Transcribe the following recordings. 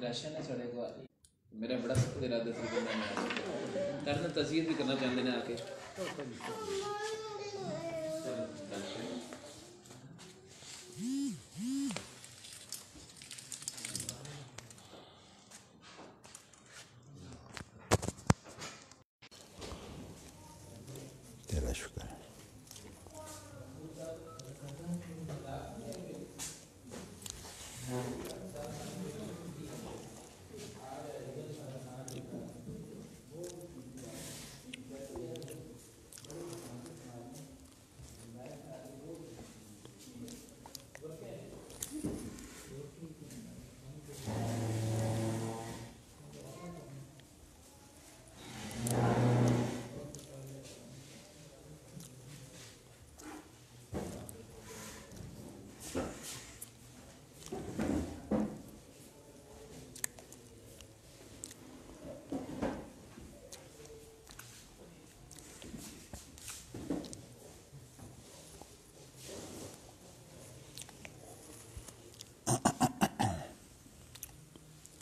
Ration ہے سڑے کو میرا بڑا سخت ارادہ تھا کہ میں کرنا تزیین بھی کرنا چاہتے ہیں آ کے تیرا شکر ہے.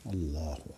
اللہ اکبر.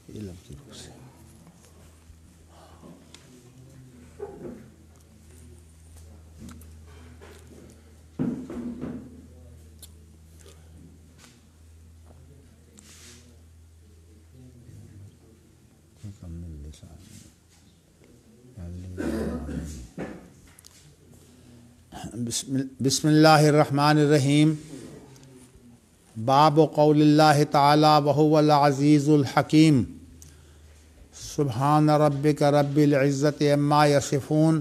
علم کی روح سے بسم اللہ الرحمن الرحیم. باب قول اللہ تعالی وهو العزیز الحکیم. سبحان ربک رب العزت عما یصفون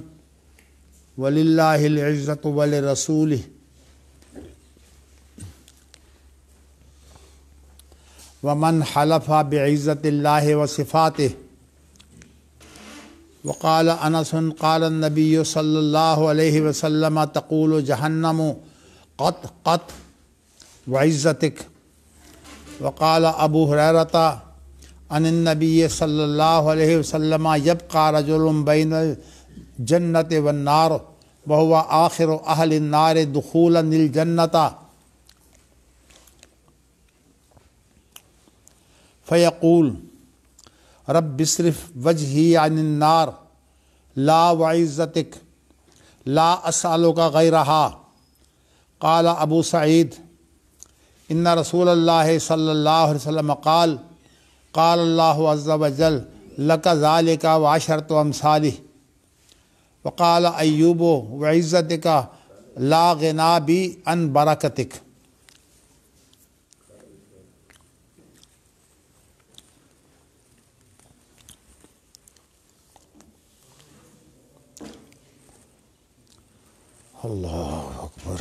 وللہ العزت ولرسولہ ومن حلف بعزت اللہ وصفاتہ. وقال انس قال النبی صلی اللہ علیہ وسلم تقول جہنم قط قط وعزتک. وقال ابو ہریرہ عن النبی صلی اللہ علیہ وسلم یبقى رجل بین الجنۃ والنار وهو آخر اہل النار دخولا الجنۃ فیقول رب اصرف وجہی عن النار لا وعزتک لا اسألک غیرہا. قال ابو سعید ان رسول اللہ صلی اللہ علیہ وسلم قال قال اللہ عز وجل لک ذالک وعشرۃ امثالہ. وقال ایوب وعزتک لا غنا بی عن برکتک. اللہ اکبر.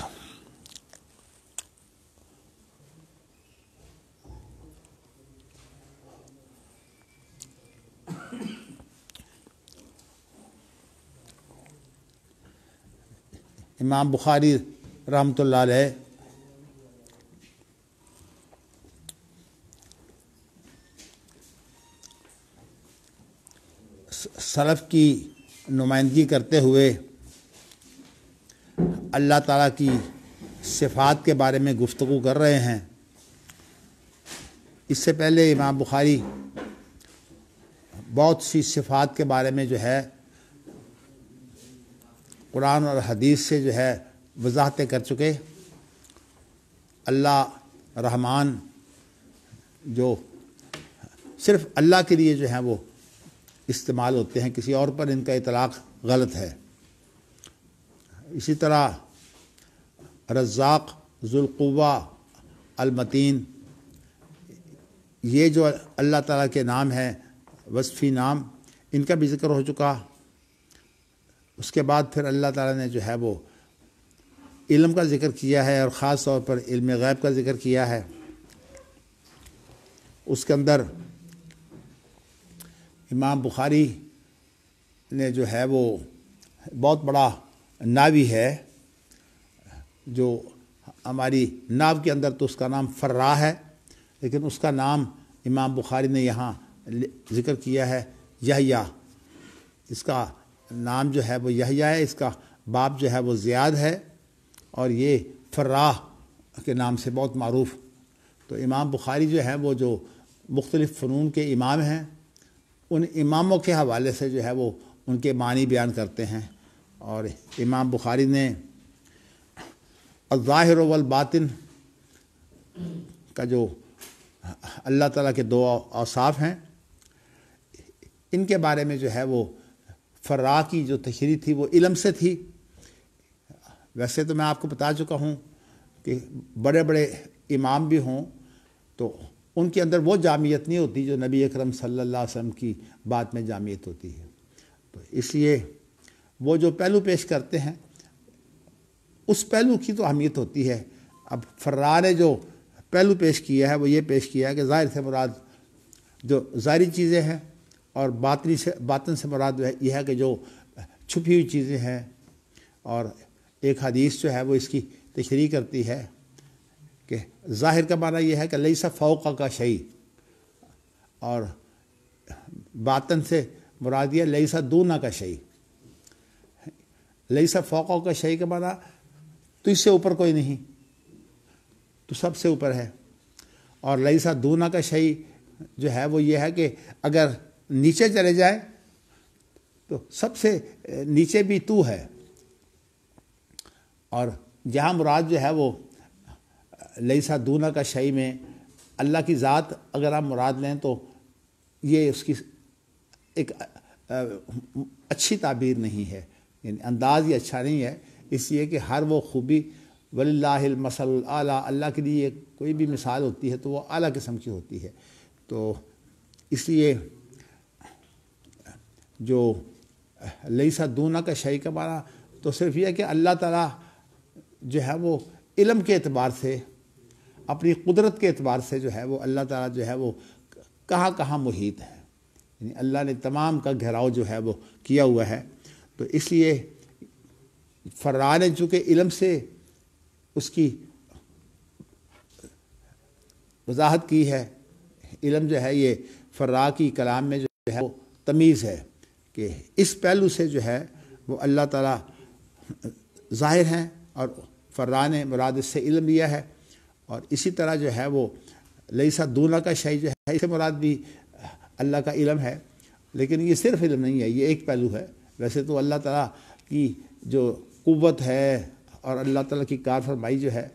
امام بخاری رحمۃ اللہ علیہ سلف کی نمائندگی کرتے ہوئے اللہ تعالیٰ کی صفات کے بارے میں گفتگو کر رہے ہیں. اس سے پہلے امام بخاری بہت سی صفات کے بارے میں جو ہے قرآن اور حدیث سے جو ہے وضاحتیں کر چکے. اللہ رحمان جو صرف اللہ کے لیے جو ہیں وہ استعمال ہوتے ہیں، کسی اور پر ان کا اطلاق غلط ہے. اسی طرح رزاق ذوالقوہ المتین، یہ جو اللہ تعالیٰ کے نام ہیں وصفی نام، ان کا بھی ذکر ہو چکا۔ اس کے بعد پھر اللہ تعالیٰ نے جو ہے وہ علم کا ذکر کیا ہے، اور خاص طور پر علم غیب کا ذکر کیا ہے۔ اس کے اندر امام بخاری نے جو ہے وہ بہت بڑا ناوی ہے، جو ہماری ناو کے اندر تو اس کا نام فرا ہے، لیکن اس کا نام امام بخاری نے یہاں ذکر کیا ہے یحییٰ۔ اس کا نام جو ہے وہ یحییٰ ہے، اس کا باپ جو ہے وہ زیاد ہے، اور یہ فرا کے نام سے بہت معروف۔ تو امام بخاری جو ہے وہ جو مختلف فنون کے امام ہیں، ان اماموں کے حوالے سے جو ہے وہ ان کے معنی بیان کرتے ہیں۔ اور امام بخاری نے الظاہر والباطن کا جو اللہ تعالیٰ کے دو اوصاف ہیں، ان کے بارے میں جو ہے وہ فرا کی جو تشریح تھی وہ علم سے تھی۔ ویسے تو میں آپ کو بتا چکا ہوں کہ بڑے بڑے امام بھی ہوں تو ان کے اندر وہ جامعیت نہیں ہوتی جو نبی اکرم صلی اللہ علیہ وسلم کی بات میں جامعیت ہوتی ہے۔ تو اس لیے وہ جو پہلو پیش کرتے ہیں اس پہلو کی تو اہمیت ہوتی ہے۔ اب فرا نے جو پہلو پیش کیا ہے وہ یہ پیش کیا ہے کہ ظاہر سے مراد جو ظاہری چیزیں ہیں، اور باطن سے مراد یہ ہے کہ جو چھپی ہوئی چیزیں ہیں۔ اور ایک حدیث جو ہے وہ اس کی تشریح کرتی ہے کہ ظاہر کا معنی یہ ہے کہ لیس فوق کا شیء، اور باطن سے مراد یہ لیس دون کا شیء۔ لیس فوق کا شیء کا معنی تو اس سے اوپر کوئی نہیں، تو سب سے اوپر ہے۔ اور لیس دون کا شیء جو ہے وہ یہ ہے کہ اگر نیچے چلے جائے تو سب سے نیچے بھی تو ہے۔ اور جہاں مراد جو ہے وہ لیسا دونا کا شیء میں اللہ کی ذات اگر آپ مراد لیں تو یہ اس کی ایک اچھی تعبیر نہیں ہے، یعنی انداز یہ اچھا نہیں ہے، اس لیے کہ ہر وہ خوبی وللہ المثل الاعلیٰ، اللہ کے لیے کوئی بھی مثال ہوتی ہے تو وہ اعلیٰ قسم کی ہوتی ہے۔ تو اس لیے جو لیسا دونا کا شیء کا معنی تو صرف یہ کہ اللہ تعالیٰ جو ہے وہ علم کے اعتبار سے، اپنی قدرت کے اعتبار سے جو ہے وہ اللہ تعالیٰ جو ہے وہ کہاں کہاں محیط ہے، یعنی اللہ نے تمام کا گھیراؤ جو ہے وہ کیا ہوا ہے۔ تو اس لیے فرا نے چونکہ علم سے اس کی وضاحت کی ہے، علم جو ہے یہ فرا کی کلام میں جو ہے وہ تمیز ہے کہ اس پہلو سے جو ہے وہ اللہ تعالیٰ ظاہر ہیں، اور فرا نے مراد اس سے علم لیا ہے۔ اور اسی طرح جو ہے وہ لیسا دونا کا شیء جو ہے اس سے مراد بھی اللہ کا علم ہے، لیکن یہ صرف علم نہیں ہے، یہ ایک پہلو ہے۔ ویسے تو اللہ تعالیٰ کی جو قوت ہے اور اللہ تعالیٰ کی کار فرمائی جو ہے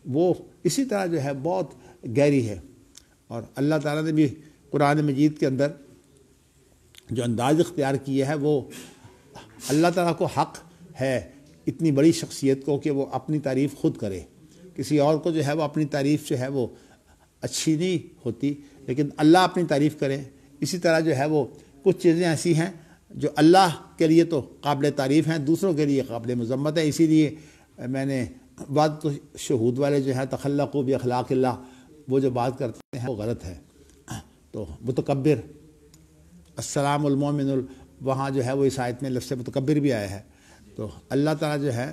وہ اسی طرح جو ہے بہت گہری ہے۔ اور اللہ تعالیٰ نے بھی قرآن مجید کے اندر جو انداز اختیار کیا ہے وہ اللہ تعالیٰ کو حق ہے اتنی بڑی شخصیت کو کہ وہ اپنی تعریف خود کرے، کسی اور کو جو ہے وہ اپنی تعریف جو ہے وہ اچھی نہیں ہوتی، لیکن اللہ اپنی تعریف کرے۔ اسی طرح جو ہے وہ کچھ چیزیں ایسی ہیں جو اللہ کے لیے تو قابل تعریف ہیں، دوسروں کے لیے قابل مذمت ہے۔ اسی لیے میں نے بعض تو شہود والے جو ہیں تخلقوا باخلاق اللہ، وہ جو بات کرتے ہیں وہ غلط ہے۔ تو متکبر، السلام المومن وہاں جو ہے وہ اس آیت میں لفظ متکبر بھی آیا ہے۔ تو اللہ تعالیٰ جو ہے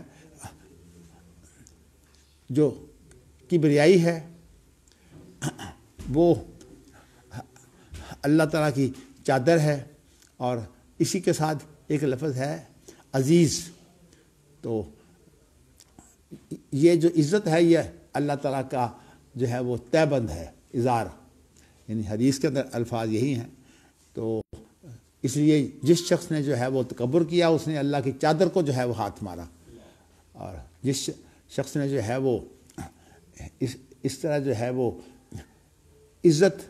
جو کبریائی ہے وہ اللہ تعالیٰ کی چادر ہے، اور اسی کے ساتھ ایک لفظ ہے عزیز۔ تو یہ جو عزت ہے یہ اللہ تعالیٰ کا جو ہے وہ تہ بند ہے، اظہار، یعنی حدیث کے اندر الفاظ یہی ہیں۔ تو اس لیے جس شخص نے جو ہے وہ تکبر کیا اس نے اللہ کی چادر کو جو ہے وہ ہاتھ مارا، اور جس شخص نے جو ہے وہ اس طرح جو ہے وہ عزت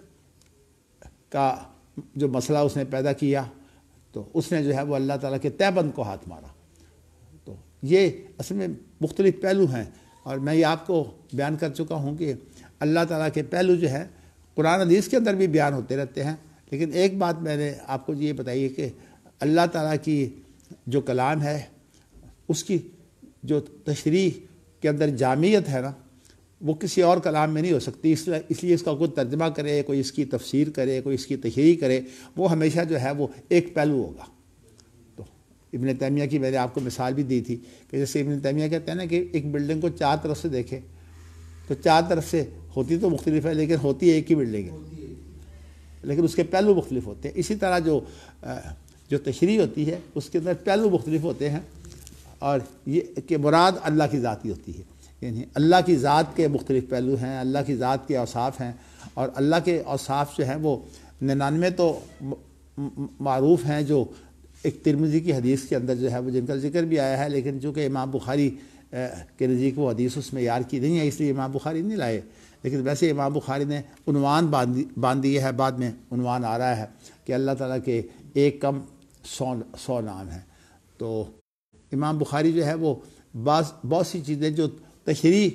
کا جو مسئلہ اس نے پیدا کیا تو اس نے جو ہے وہ اللہ تعالیٰ کے تہ بند کو ہاتھ مارا۔ تو یہ اصل میں مختلف پہلو ہیں اور میں یہ آپ کو بیان کر چکا ہوں کہ اللہ تعالیٰ کے پہلو جو ہے قرآن حدیث کے اندر بھی بیان ہوتے رہتے ہیں، لیکن ایک بات میں نے آپ کو یہ بتائی ہے کہ اللہ تعالیٰ کی جو کلام ہے اس کی جو تشریح کے اندر جامعیت ہے نا، وہ کسی اور کلام میں نہیں ہو سکتی. اس لیے اس کا کوئی ترجمہ کرے، کوئی اس کی تفسیر کرے، کوئی اس کی تشریح کرے، وہ ہمیشہ جو ہے وہ ایک پہلو ہوگا. تو ابن تیمیہ کی میں نے آپ کو مثال بھی دی تھی کہ جیسے ابن تیمیہ کہتے ہیں نا کہ ایک بلڈنگ کو چار طرف سے دیکھے تو چار طرف سے ہوتی تو مختلف ہے لیکن ہوتی ایک ہی بلڈنگ ہے، لیکن اس کے پہلو مختلف ہوتے ہیں. اسی طرح جو تشریح ہوتی ہے اس کے اندر پہلو مختلف ہوتے ہیں، اور یہ کہ مراد اللہ کی ذات ہی ہوتی ہے. یعنی اللہ کی ذات کے مختلف پہلو ہیں، اللہ کی ذات کے اوصاف ہیں، اور اللہ کے اوصاف جو ہیں وہ 99 تو معروف ہیں جو ایک ترمذی کی حدیث کے اندر جو ہے وہ جن کا ذکر بھی آیا ہے، لیکن چونکہ امام بخاری کے نزدیک وہ حدیث اس میں یار کی نہیں ہے اس لیے امام بخاری نہیں لائے. لیکن ویسے امام بخاری نے عنوان باندھ دیے ہے، بعد میں عنوان آ رہا ہے کہ اللہ تعالیٰ کے ایک کم 100 نام ہیں. تو امام بخاری جو ہے وہ بہت سی چیزیں جو تشریح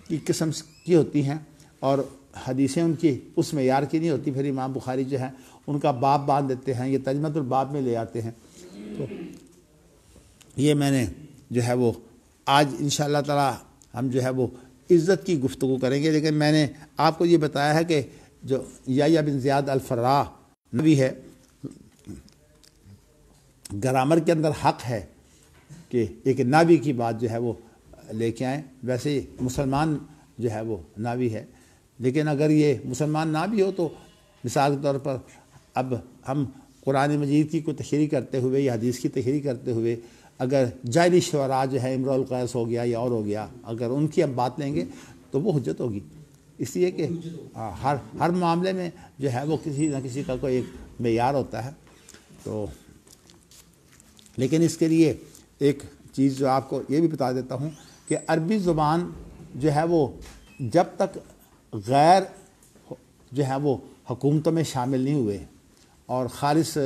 کی قسم کی ہوتی ہیں اور حدیثیں ان کی اس معیار کی نہیں ہوتی، پھر امام بخاری جو ہے ان کا باب باندھ دیتے ہیں، یہ ترجمۃ الباب میں لے آتے ہیں. تو یہ میں نے جو ہے وہ آج انشاءاللہ تعالی ہم جو ہے وہ عزت کی گفتگو کریں گے، لیکن میں نے آپ کو یہ بتایا ہے کہ جو یحییٰ بن زیاد الفراء نبی ہے، گرامر کے اندر حق ہے کہ ایک ناوی کی بات جو ہے وہ لے کے آئیں. ویسے مسلمان جو ہے وہ ناوی ہے، لیکن اگر یہ مسلمان نہ بھی ہو تو مثال کے طور پر اب ہم قرآن مجید کی کوئی تشریح کرتے ہوئے یا حدیث کی تشریح کرتے ہوئے اگر جاہلی شعراء جو ہے امرؤ القیس ہو گیا یا اور ہو گیا، اگر ان کی ہم بات لیں گے تو وہ حجت ہوگی. اس لیے کہ ہر معاملے میں جو ہے وہ کسی نہ کسی کا کوئی ایک معیار ہوتا ہے. تو لیکن اس کے لیے ایک چیز جو آپ کو یہ بھی بتا دیتا ہوں کہ عربی زبان جو ہے وہ جب تک غیر جو ہے وہ حکومتوں میں شامل نہیں ہوئے اور خالص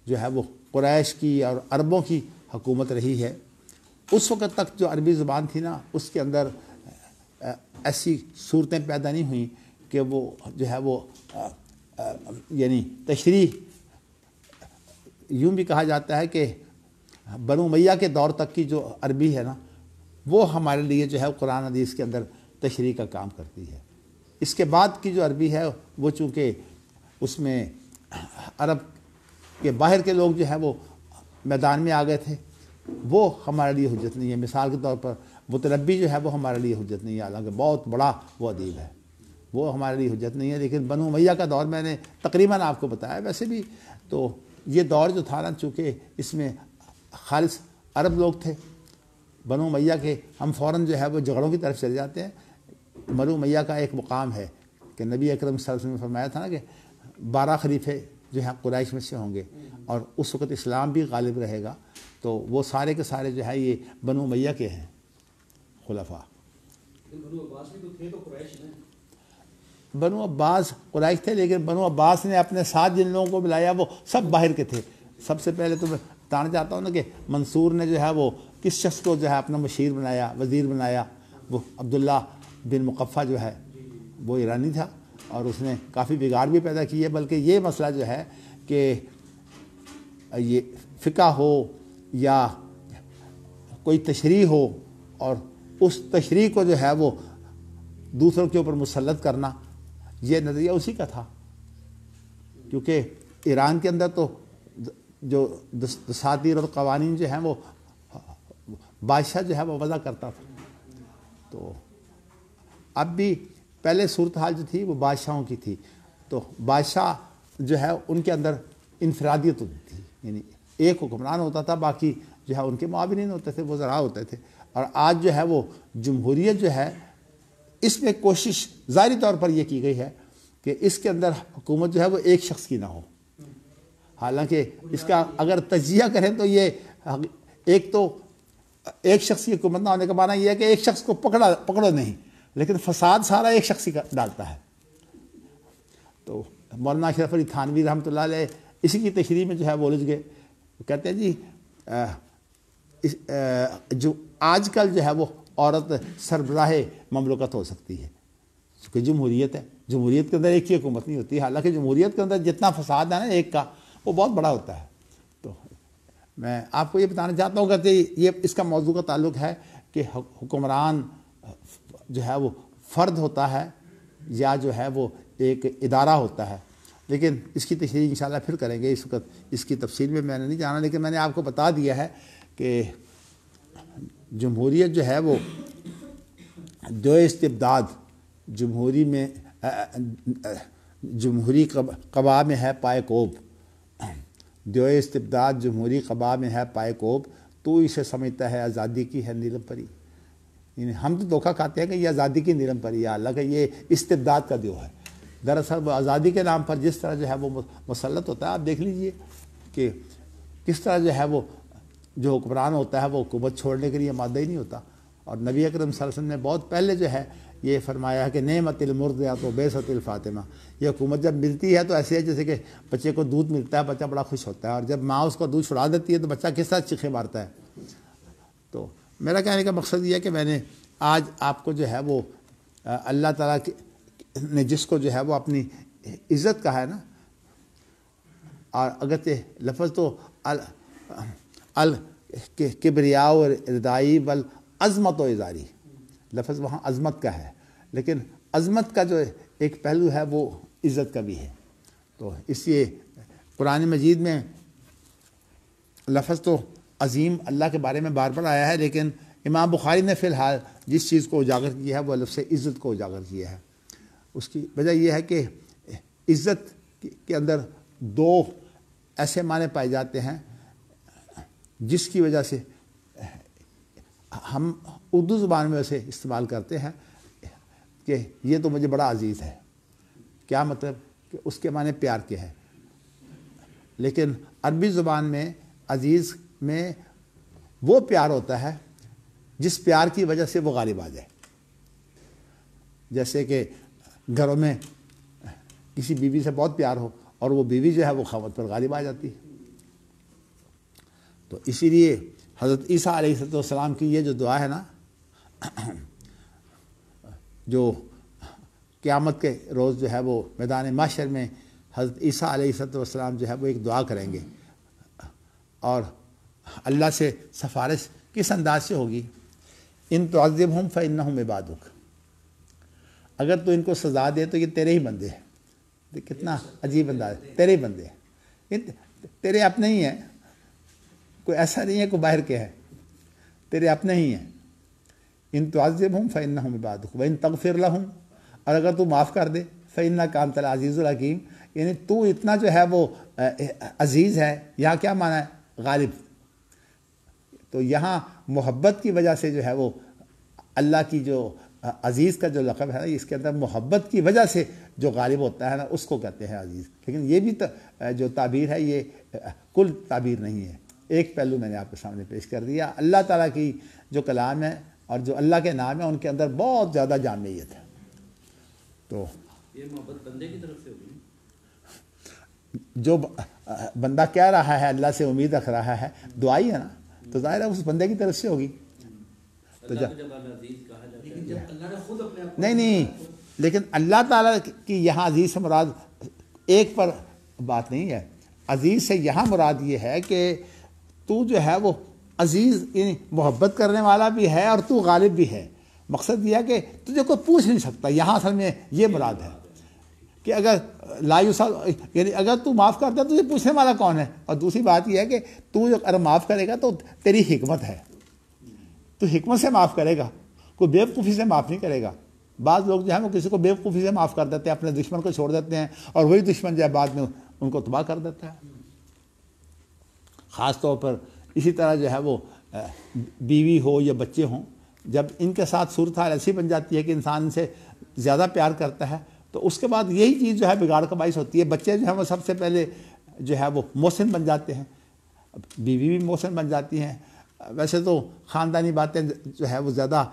جو ہے وہ قریش کی اور عربوں کی حکومت رہی ہے، اس وقت تک جو عربی زبان تھی نا اس کے اندر ایسی صورتیں پیدا نہیں ہوئیں کہ وہ جو ہے وہ یعنی تشریح، یوں بھی کہا جاتا ہے کہ بنو امیہ کے دور تک کی جو عربی ہے نا وہ ہمارے لیے جو ہے قرآن حدیث کے اندر تشریح کا کام کرتی ہے. اس کے بعد کی جو عربی ہے وہ چونکہ اس میں عرب کے باہر کے لوگ جو ہے وہ میدان میں آ گئے تھے، وہ ہمارے لیے حجت نہیں ہے. مثال کے طور پر متنبی جو ہے وہ ہمارے لیے حجت نہیں ہے، حالانکہ بہت بڑا وہ ادیب ہے، وہ ہمارے لیے حجت نہیں ہے. لیکن بنو امیہ کا دور میں نے تقریباً آپ کو بتایا. ویسے بھی تو یہ دور جو تھا نا چونکہ اس میں خالص عرب لوگ تھے بنو امیہ کے، ہم فوراً جو ہے وہ جھگڑوں کی طرف چلے جاتے ہیں. بنو امیہ کا ایک مقام ہے کہ نبی اکرم صلی اللہ علیہ وسلم نے فرمایا تھا نا کہ 12 خلیفے جو ہیں قریش میں سے ہوں گے اور اس وقت اسلام بھی غالب رہے گا، تو وہ سارے کے سارے جو ہے یہ بنو امیہ کے ہیں خلفاء. بنو عباس بھی تو تھے، تو قریش میں بنو عباس قریش تھے، لیکن بنو عباس نے اپنے ساتھ جن لوگوں کو ملایا وہ سب باہر کے تھے. سب سے پہلے تو میں بتانا چاہتا ہوں نا کہ منصور نے جو ہے وہ کس شخص کو جو ہے اپنا مشیر بنایا، وزیر بنایا، وہ عبداللہ بن مقفع جو ہے وہ ایرانی تھا اور اس نے کافی بگاڑ بھی پیدا کی ہے. بلکہ یہ مسئلہ جو ہے کہ یہ فقہ ہو یا کوئی تشریح ہو اور اس تشریح کو جو ہے وہ دوسروں کے اوپر مسلط کرنا، یہ نظریہ اسی کا تھا. کیونکہ ایران کے اندر تو جو دساتیر اور قوانین جو ہیں وہ بادشاہ جو ہے وہ وضع کرتا تھا. تو اب بھی پہلے صورتحال جو تھی وہ بادشاہوں کی تھی، تو بادشاہ جو ہے ان کے اندر انفرادیت ہوتی تھی، یعنی ایک حکمران ہوتا تھا، باقی جو ہے ان کے معاونین ہوتے تھے، وزراء ہوتے تھے. اور آج جو ہے وہ جمہوریت جو ہے اس میں کوشش ظاہری طور پر یہ کی گئی ہے کہ اس کے اندر حکومت جو ہے وہ ایک شخص کی نہ ہو. حالانکہ اس کا اگر تجزیہ کریں تو یہ ایک تو ایک شخص کی حکومت نہ ہونے کا معنی یہ ہے کہ ایک شخص کو پکڑو نہیں، لیکن فساد سارا ایک شخص کا ڈالتا ہے. تو مولانا اشرف علی تھانوی رحمۃ اللہ علیہ اسی کی تشریح میں جو ہے وہ الجھ گئے. کہتے ہیں جی جو آج کل جو ہے وہ عورت سربراہ مملکت ہو سکتی ہے، کیونکہ جمہوریت ہے. جمہوریت کے اندر ایک ہی حکومت نہیں ہوتی، حالانکہ جمہوریت کے اندر جتنا فساد ہے نا ایک کا، وہ بہت بڑا ہوتا ہے. تو میں آپ کو یہ بتانا چاہتا ہوں کہ یہ اس کا موضوع کا تعلق ہے کہ حکمران جو ہے وہ فرد ہوتا ہے یا جو ہے وہ ایک ادارہ ہوتا ہے. لیکن اس کی تشریح انشاءاللہ پھر کریں گے، اس وقت اس کی تفصیل میں نے نہیں جانا، لیکن میں نے آپ کو بتا دیا ہے کہ جمہوریت جو ہے وہ جو استبداد جمہوری میں جمہوری قبا میں ہے پائے کوب، جو استبداد جمہوری قبا میں ہے پائے کوب، تو اسے سمجھتا ہے آزادی کی ہے نیلم پری. یعنی ہم تو دھوکہ کھاتے ہیں کہ یہ آزادی کی نیلم پری ہے، حالانکہ یہ استبداد کا دیو ہے. دراصل وہ آزادی کے نام پر جس طرح جو ہے وہ مسلط ہوتا ہے، آپ دیکھ لیجئے کہ کس طرح جو ہے وہ جو حکمران ہوتا ہے وہ حکومت چھوڑنے کے لیے مادہ ہی نہیں ہوتا. اور نبی اکرم صلی اللہ علیہ وسلم نے بہت پہلے جو ہے یہ فرمایا ہے کہ نعمت المرضعۃ بیست الفاطمہ، یہ حکومت جب ملتی ہے تو ایسے ہے جیسے کہ بچے کو دودھ ملتا ہے، بچہ بڑا خوش ہوتا ہے، اور جب ماں اس کو دودھ چھڑا دیتی ہے تو بچہ کس طرح چیخے مارتا ہے. تو میرا کہنے کا مقصد یہ ہے کہ میں نے آج آپ کو جو ہے وہ اللہ تعالیٰ نے جس کو جو ہے وہ اپنی عزت کہا ہے نا، اور اگرچہ لفظ تو کبریاء و ردائی بل عظمت و اظہاری، لفظ وہاں عظمت کا ہے، لیکن عظمت کا جو ایک پہلو ہے وہ عزت کا بھی ہے. تو اس لیے قرآن مجید میں لفظ تو عظیم اللہ کے بارے میں بار بار آیا ہے، لیکن امام بخاری نے فی الحال جس چیز کو اجاگر کیا ہے وہ لفظ عزت کو اجاگر کیا ہے. اس کی وجہ یہ ہے کہ عزت کے اندر دو ایسے معنی پائے جاتے ہیں جس کی وجہ سے ہم اردو زبان میں اسے استعمال کرتے ہیں کہ یہ تو مجھے بڑا عزیز ہے. کیا مطلب کہ اس کے معنی پیار کے ہے، لیکن عربی زبان میں عزیز میں وہ پیار ہوتا ہے جس پیار کی وجہ سے وہ غالب آ جائے. جیسے کہ گھروں میں کسی بیوی سے بہت پیار ہو اور وہ بیوی جو ہے وہ خاوند پر غالب آ جاتی ہے. تو اسی لیے حضرت عیسیٰ علیہ السلام کی یہ جو دعا ہے نا، جو قیامت کے روز جو ہے وہ میدان محشر میں حضرت عیسیٰ علیہ السلام جو ہے وہ ایک دعا کریں گے، اور اللہ سے سفارش کس انداز سے ہوگی؟ ان تعذبہم فإنہم عبادک، اگر تو ان کو سزا دے تو یہ تیرے ہی بندے ہیں. کتنا عجیب انداز، تیرے ہی بندے ہیں، تیرے اپنے ہی ہیں، کوئی ایسا نہیں ہے کوئی باہر کے ہے، تیرے اپنے ہی ہیں. ان تعذبہم فإنہم عبادک وإن تغفر لہم، اور اگر تو معاف کر دے فإنک انت العزیز الحکیم، یعنی تو اتنا جو ہے وہ عزیز ہے. یہاں کیا معنی ہے؟ غالب. تو یہاں محبت کی وجہ سے جو ہے وہ اللہ کی جو عزیز کا جو لقب ہے نا، اس کے اندر محبت کی وجہ سے جو غالب ہوتا ہے نا اس کو کہتے ہیں عزیز. لیکن یہ بھی جو تعبیر ہے یہ کل تعبیر نہیں ہے، ایک پہلو میں نے آپ کے سامنے پیش کر دیا. اللہ تعالیٰ کی جو کلام ہے اور جو اللہ کے نام ہے ان کے اندر بہت زیادہ جامعیت ہے. تو یہ محبت بندے کی طرف سے ہوگی، جو بندہ کہہ رہا ہے اللہ سے امید رکھ رہا ہے، دعائی ہے نا، تو ظاہر ہے اس بندے کی طرف سے ہوگی. تو اللہ کو جب عزیز کہا جاتا ہے، لیکن جب اللہ نے خود اپنے آپ نہیں، لیکن اللہ تعالیٰ کی یہاں عزیز سے مراد ایک پر بات نہیں ہے. عزیز سے یہاں مراد یہ ہے کہ تو جو ہے وہ عزیز، یعنی محبت کرنے والا بھی ہے اور تو غالب بھی ہے. مقصد یہ ہے کہ تجھے کوئی پوچھ نہیں سکتا. یہاں اصل میں یہ مراد ہے کہ اگر یعنی اگر تو معاف کرتا ہے تو تجھے پوچھنے والا کون ہے. اور دوسری بات یہ ہے کہ تو اگر معاف کرے گا تو تیری حکمت ہے، تو حکمت سے معاف کرے گا، کوئی بیوقوفی سے معاف نہیں کرے گا. بعض لوگ جو ہے وہ کسی کو بیوقوفی سے معاف کر دیتے ہیں، اپنے دشمن کو چھوڑ دیتے ہیں، اور وہی دشمن جو ہے بعد میں ان کو تباہ کر دیتا ہے. خاص طور پر اسی طرح جو ہے وہ بیوی ہو یا بچے ہوں، جب ان کے ساتھ صورتحال ایسی بن جاتی ہے کہ انسان ان سے زیادہ پیار کرتا ہے تو اس کے بعد یہی چیز جو ہے بگاڑ کا باعث ہوتی ہے. بچے جو ہیں وہ سب سے پہلے جو ہے وہ محسن بن جاتے ہیں، بیوی بھی محسن بن جاتی ہیں. ویسے تو خاندانی باتیں جو ہے وہ زیادہ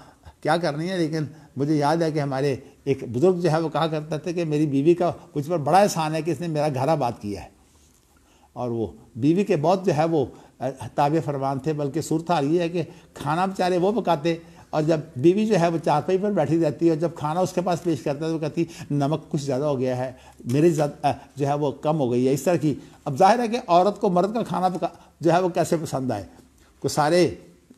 کیا کرنی ہے، لیکن مجھے یاد ہے کہ ہمارے ایک بزرگ جو ہے وہ کہا کرتے تھے کہ میری بیوی کا کچھ پر بڑا احسان ہے کہ اس نے میرا گھر آباد کیا ہے. اور وہ بیوی کے بہت جو ہے وہ تابع فرمان تھے، بلکہ صورتحال یہ ہے کہ کھانا بیچارے وہ پکاتے اور جب بیوی جو ہے وہ چارپائی پر بیٹھی رہتی ہے اور جب کھانا اس کے پاس پیش کرتا ہے تو کہتی نمک کچھ زیادہ ہو گیا ہے، میری جو ہے وہ کم ہو گئی ہے، اس طرح کی. اب ظاہر ہے کہ عورت کو مرد کا کھانا جو ہے وہ کیسے پسند آئے. کو سارے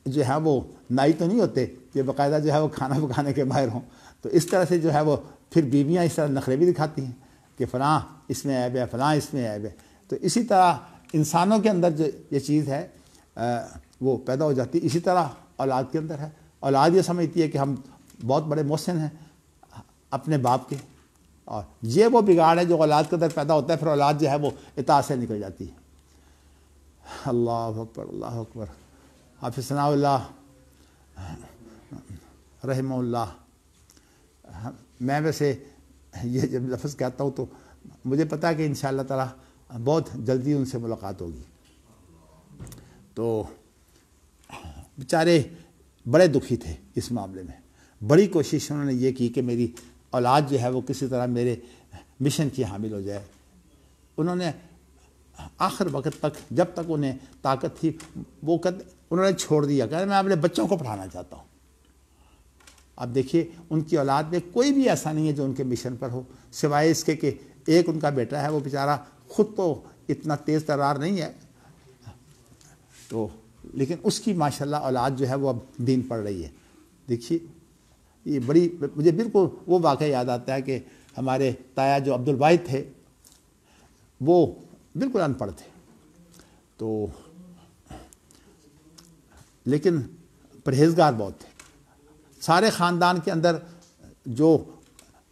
جو ہے وہ نائی تو نہیں ہوتے کہ باقاعدہ جو ہے وہ کھانا پکانے کے ماہر ہوں. تو اس طرح سے جو ہے وہ پھر بیویاں اس طرح نخرے بھی دکھاتی ہیں کہ فلاں اس میں عیب ہے، فلاں اس میں عیب ہے. تو اسی طرح انسانوں کے اندر جو یہ چیز ہے وہ پیدا ہو جاتی ہے. اسی طرح اولاد کے اندر ہے. اولاد یہ سمجھتی ہے کہ ہم بہت بڑے محسن ہیں اپنے باپ کے، اور یہ وہ بگاڑ ہے جو اولاد کے اندر پیدا ہوتا ہے. پھر اولاد جو ہے وہ اطاعت سے نکل جاتی ہے. اللہ اکبر، اللہ اکبر. حافظ ثناء اللہ رحمہ اللہ، میں ویسے یہ جب لفظ کہتا ہوں تو مجھے پتہ ہے کہ انشاءاللہ تعالی بہت جلدی ان سے ملاقات ہوگی. تو بیچارے بڑے دکھی تھے اس معاملے میں. بڑی کوشش انہوں نے یہ کی کہ میری اولاد جو ہے وہ کسی طرح میرے مشن کی حامل ہو جائے. انہوں نے آخر وقت تک جب تک انہیں طاقت تھی وہ انہوں نے چھوڑ دیا کہ میں اپنے بچوں کو پڑھانا چاہتا ہوں. اب دیکھیے ان کی اولاد میں کوئی بھی ایسا نہیں ہے جو ان کے مشن پر ہو، سوائے اس کے کہ ایک ان کا بیٹا ہے، وہ بیچارہ خود تو اتنا تیز ترار نہیں ہے تو، لیکن اس کی ماشاءاللہ اولاد جو ہے وہ اب دین پڑھ رہی ہے. دیکھیے یہ بڑی، مجھے بالکل وہ واقعہ یاد آتا ہے کہ ہمارے تایا جو عبد الواحد تھے وہ بالکل ان پڑھ تھے تو، لیکن پرہیزگار بہت تھے. سارے خاندان کے اندر جو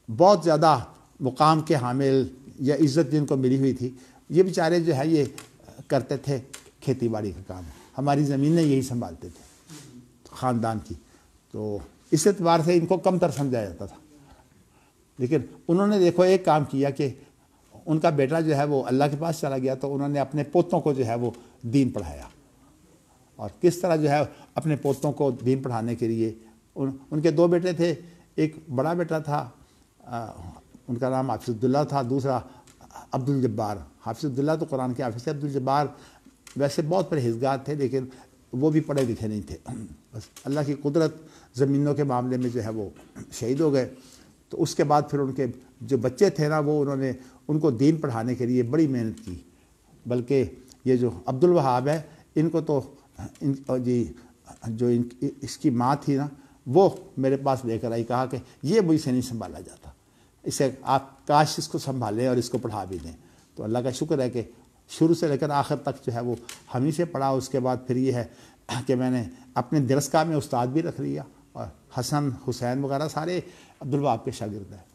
بہت زیادہ مقام کے حامل یا عزت جن کو ملی ہوئی تھی، یہ بیچارے جو ہے یہ کرتے تھے کھیتی باڑی کا کام. ہماری زمینیں یہی سنبھالتے تھے خاندان کی. تو اس اعتبار سے ان کو کم تر سمجھا جاتا تھا. لیکن انہوں نے دیکھو ایک کام کیا کہ ان کا بیٹا جو ہے وہ اللہ کے پاس چلا گیا تو انہوں نے اپنے پوتوں کو جو ہے وہ دین پڑھایا. اور کس طرح جو ہے اپنے پوتوں کو دین پڑھانے کے لیے ان کے دو بیٹے تھے. ایک بڑا بیٹا تھا، ان کا نام حافظ عبداللہ تھا، دوسرا عبد الجبار. حافظ عبداللہ تو قرآن کے حافظ تھے، عبد الجبار ویسے بہت پرہیزگار تھے لیکن وہ بھی پڑھے لکھے نہیں تھے. بس اللہ کی قدرت زمینوں کے معاملے میں جو ہے وہ شہید ہو گئے. تو اس کے بعد پھر ان کے جو بچے تھے نا وہ انہوں نے ان کو دین پڑھانے کے لیے بڑی محنت کی. بلکہ یہ جو عبد الوہاب ہے ان کو تو جو اس کی ماں تھی نا وہ میرے پاس لے کر آئی، کہا کہ یہ مجھ سے نہیں سنبھالا جاتا، اسے آپ کاش اس کو سنبھالیں اور اس کو پڑھا بھی دیں. تو اللہ کا شکر ہے کہ شروع سے لے کر آخر تک جو ہے وہ ہم ہی سے پڑھا. اس کے بعد پھر یہ ہے کہ میں نے اپنے درسگاہ میں استاد بھی رکھ لیا اور حسن حسین وغیرہ سارے عبد الوہاب کے شاگرد ہیں.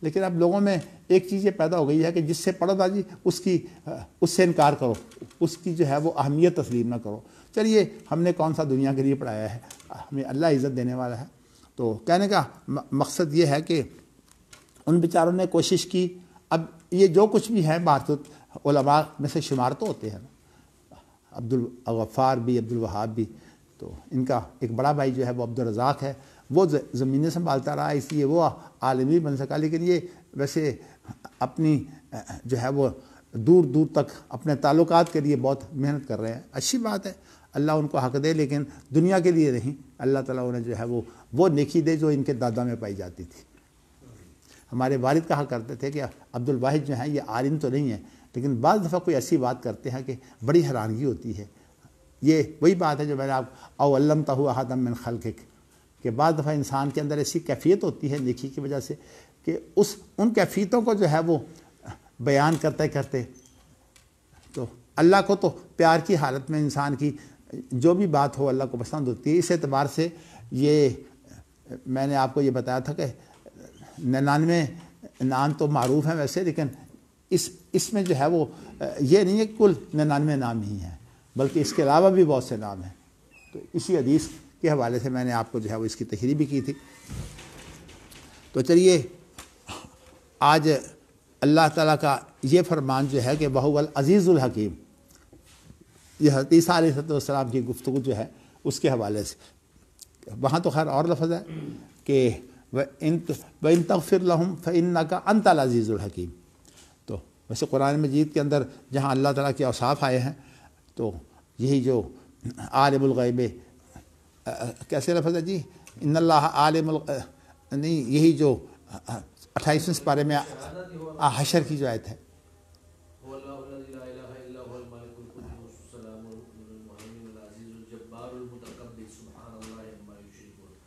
لیکن اب لوگوں میں ایک چیز یہ پیدا ہو گئی ہے کہ جس سے پڑھو تھا جی اس سے انکار کرو، اس کی جو ہے وہ اہمیت تسلیم نہ کرو. چلیے ہم نے کون سا دنیا کے لیے پڑھایا ہے، ہمیں اللہ عزت دینے والا ہے. تو کہنے کا مقصد یہ ہے کہ ان بیچاروں نے کوشش کی. اب یہ جو کچھ بھی ہے بھارت علماء میں سے شمار تو ہوتے ہیں نا، عبد الغفار بھی، عبد الوہاب بھی. تو ان کا ایک بڑا بھائی جو ہے وہ عبد الرزاق ہے، وہ زمینیں سنبھالتا رہا، اس لیے وہ عالم بھی بن سکا. لیکن یہ ویسے اپنی جو ہے وہ دور دور تک اپنے تعلقات کے لیے بہت محنت کر رہے ہیں. اچھی بات ہے، اللہ ان کو حق دے، لیکن دنیا کے لیے نہیں. اللہ تعالیٰ انہیں جو ہے وہ نیکی دے جو ان کے دادا میں پائی جاتی تھی. ہمارے والد کہا کرتے تھے کہ عبد الواحد جو ہیں یہ عالم تو نہیں ہے، لیکن بعض دفعہ کوئی ایسی بات کرتے ہیں کہ بڑی حیرانگی ہوتی ہے. یہ وہی بات ہے جو میں نے آپ او علمتہ احدا من خلقک، کہ بعض دفعہ انسان کے اندر ایسی کیفیت ہوتی ہے نیکی کی وجہ سے کہ ان کیفیتوں کو جو ہے وہ بیان کرتے کرتے تو اللہ کو تو پیار کی حالت میں انسان کی جو بھی بات ہو اللہ کو پسند ہوتی ہے. اس اعتبار سے یہ میں نے آپ کو یہ بتایا تھا کہ 99 نام تو معروف ہیں ویسے، لیکن اس میں جو ہے وہ یہ نہیں ہے کہ کل 99 نام ہی ہیں، بلکہ اس کے علاوہ بھی بہت سے نام ہیں. تو اسی حدیث کے حوالے سے میں نے آپ کو جو ہے وہ اس کی تشریح بھی کی تھی. تو چلیے آج اللہ تعالیٰ کا یہ فرمان جو ہے کہ وَهُوَ الْعَزِيزُ الْحَكِيمُ، یہ حدیث علیہ السلام کی گفتگو جو ہے اس کے حوالے سے. وہاں تو خیر اور لفظ ہے کہ وَإِن تَغْفِرْ لَهُمْ فَإِنَّكَ أَنْتَ الْعَزِيزُ الْحَكِيمُ. تو ویسے قرآن مجید کے اندر جہاں اللہ تعالیٰ کے اوصاف آئے ہیں تو یہی جو عالم الغیب کیسے لفظ ہے جی؟ ان اللہ عالم نہیں، یہی جو 28ویں پارے میں حشر کی جو آیت ہے،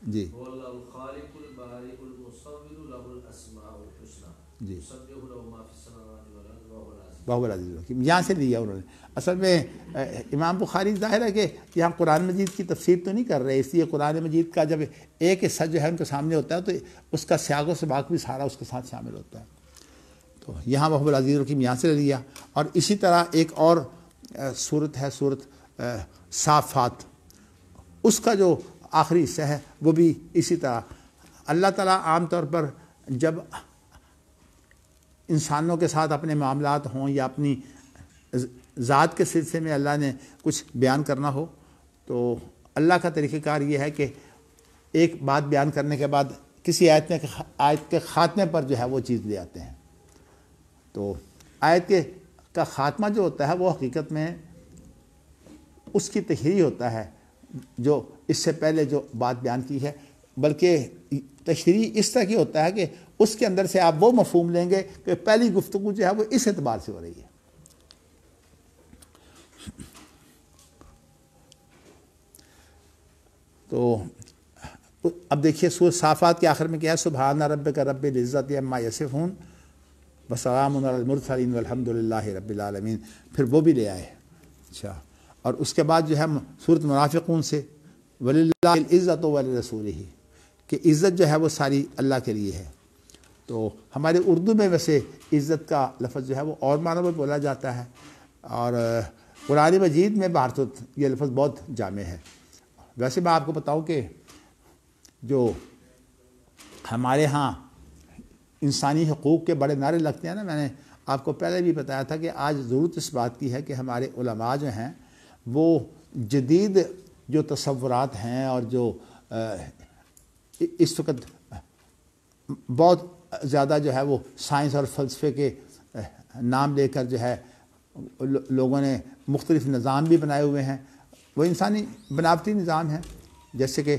جی جی بہو العزیز الحکیم، یہاں سے لیا انہوں نے۔ اصل میں امام بخاری ظاہر ہے کہ یہاں قرآن مجید کی تفسیر تو نہیں کر رہے، اس لیے قرآن مجید کا جب ایک حصہ جو ہے ان کے سامنے ہوتا ہے تو اس کا سیاق و سباق بھی سارا اس کے ساتھ شامل ہوتا ہے۔ تو یہاں بہو العزیز الحکیم یہاں سے لیا، اور اسی طرح ایک اور صورت ہے، صورت صافات، اس کا جو آخری حصہ ہے وہ بھی اسی طرح اللہ تعالیٰ عام طور پر جب انسانوں کے ساتھ اپنے معاملات ہوں یا اپنی ذات کے سلسلے میں اللہ نے کچھ بیان کرنا ہو تو اللہ کا طریقہ کار یہ ہے کہ ایک بات بیان کرنے کے بعد کسی آیت کے خاتمے پر جو ہے وہ چیز لے آتے ہیں۔ تو آیت کا خاتمہ جو ہوتا ہے وہ حقیقت میں اس کی تشریح ہوتا ہے جو اس سے پہلے جو بات بیان کی ہے، بلکہ تشریح اس طرح کی ہوتا ہے کہ اس کے اندر سے آپ وہ مفہوم لیں گے کہ پہلی گفتگو جو ہے وہ اس اعتبار سے ہو رہی ہے۔ تو اب دیکھیے سورۃ صافات کے آخر میں کیا ہے؟ سبحان ربک رب العزت عما یصفون وسلام علی المرسلین والحمد للہ رب العالمین، پھر وہ بھی لے آئے۔ اچھا، اور اس کے بعد جو ہے سورۃ منافقون سے وللہ العزت ولرسولہ، کہ عزت جو ہے وہ ساری اللہ کے لیے ہے۔ تو ہمارے اردو میں ویسے عزت کا لفظ جو ہے وہ اور معنوں میں بولا جاتا ہے، اور قرآن مجید میں بہرصورت یہ لفظ بہت جامع ہے۔ ویسے میں آپ کو بتاؤں کہ جو ہمارے ہاں انسانی حقوق کے بڑے نعرے لگتے ہیں نا، میں نے آپ کو پہلے بھی بتایا تھا کہ آج ضرورت اس بات کی ہے کہ ہمارے علماء جو ہیں وہ جدید جو تصورات ہیں اور جو اس وقت بہت زیادہ جو ہے وہ سائنس اور فلسفے کے نام لے کر جو ہے لوگوں نے مختلف نظام بھی بنائے ہوئے ہیں، وہ انسانی بناوٹی نظام ہیں۔ جیسے کہ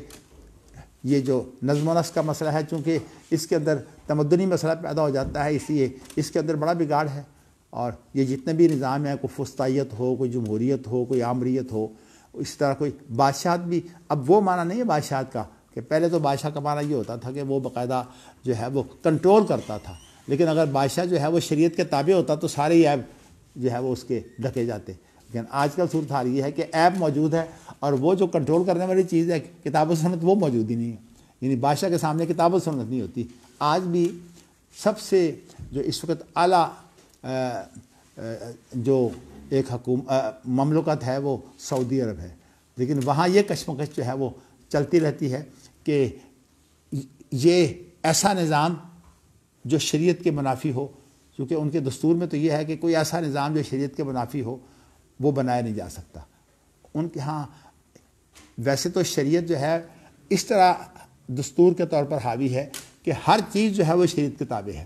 یہ جو نظم و نسق کا مسئلہ ہے، چونکہ اس کے اندر تمدنی مسئلہ پیدا ہو جاتا ہے، اس لیے اس کے اندر بڑا بگاڑ ہے، اور یہ جتنے بھی نظام ہیں، کوئی فسطائیت ہو، کوئی جمہوریت ہو، کوئی آمریت ہو، اس طرح کوئی بادشاہت بھی، اب وہ معنی نہیں ہے بادشاہت کا کہ پہلے تو بادشاہ کا معنی یہ ہوتا تھا کہ وہ باقاعدہ جو ہے وہ کنٹرول کرتا تھا، لیکن اگر بادشاہ جو ہے وہ شریعت کے تابع ہوتا تو سارے ہی عیب جو ہے وہ اس کے ڈھکے جاتے۔ لیکن آج کل صورتحال یہ ہے کہ عیب موجود ہے، اور وہ جو کنٹرول کرنے والی چیز ہے کتاب و سنت، وہ موجود ہی نہیں ہے، یعنی بادشاہ کے سامنے کتاب و سنت نہیں ہوتی۔ آج بھی سب سے جو اس وقت اعلیٰ جو ایک مملکت ہے وہ سعودی عرب ہے، لیکن وہاں یہ کشمکش جو ہے وہ چلتی رہتی ہے کہ یہ ایسا نظام جو شریعت کے منافی ہو، کیونکہ ان کے دستور میں تو یہ ہے کہ کوئی ایسا نظام جو شریعت کے منافی ہو وہ بنایا نہیں جا سکتا۔ ان کے ہاں ویسے تو شریعت جو ہے اس طرح دستور کے طور پر حاوی ہے کہ ہر چیز جو ہے وہ شریعت کے تابع ہے،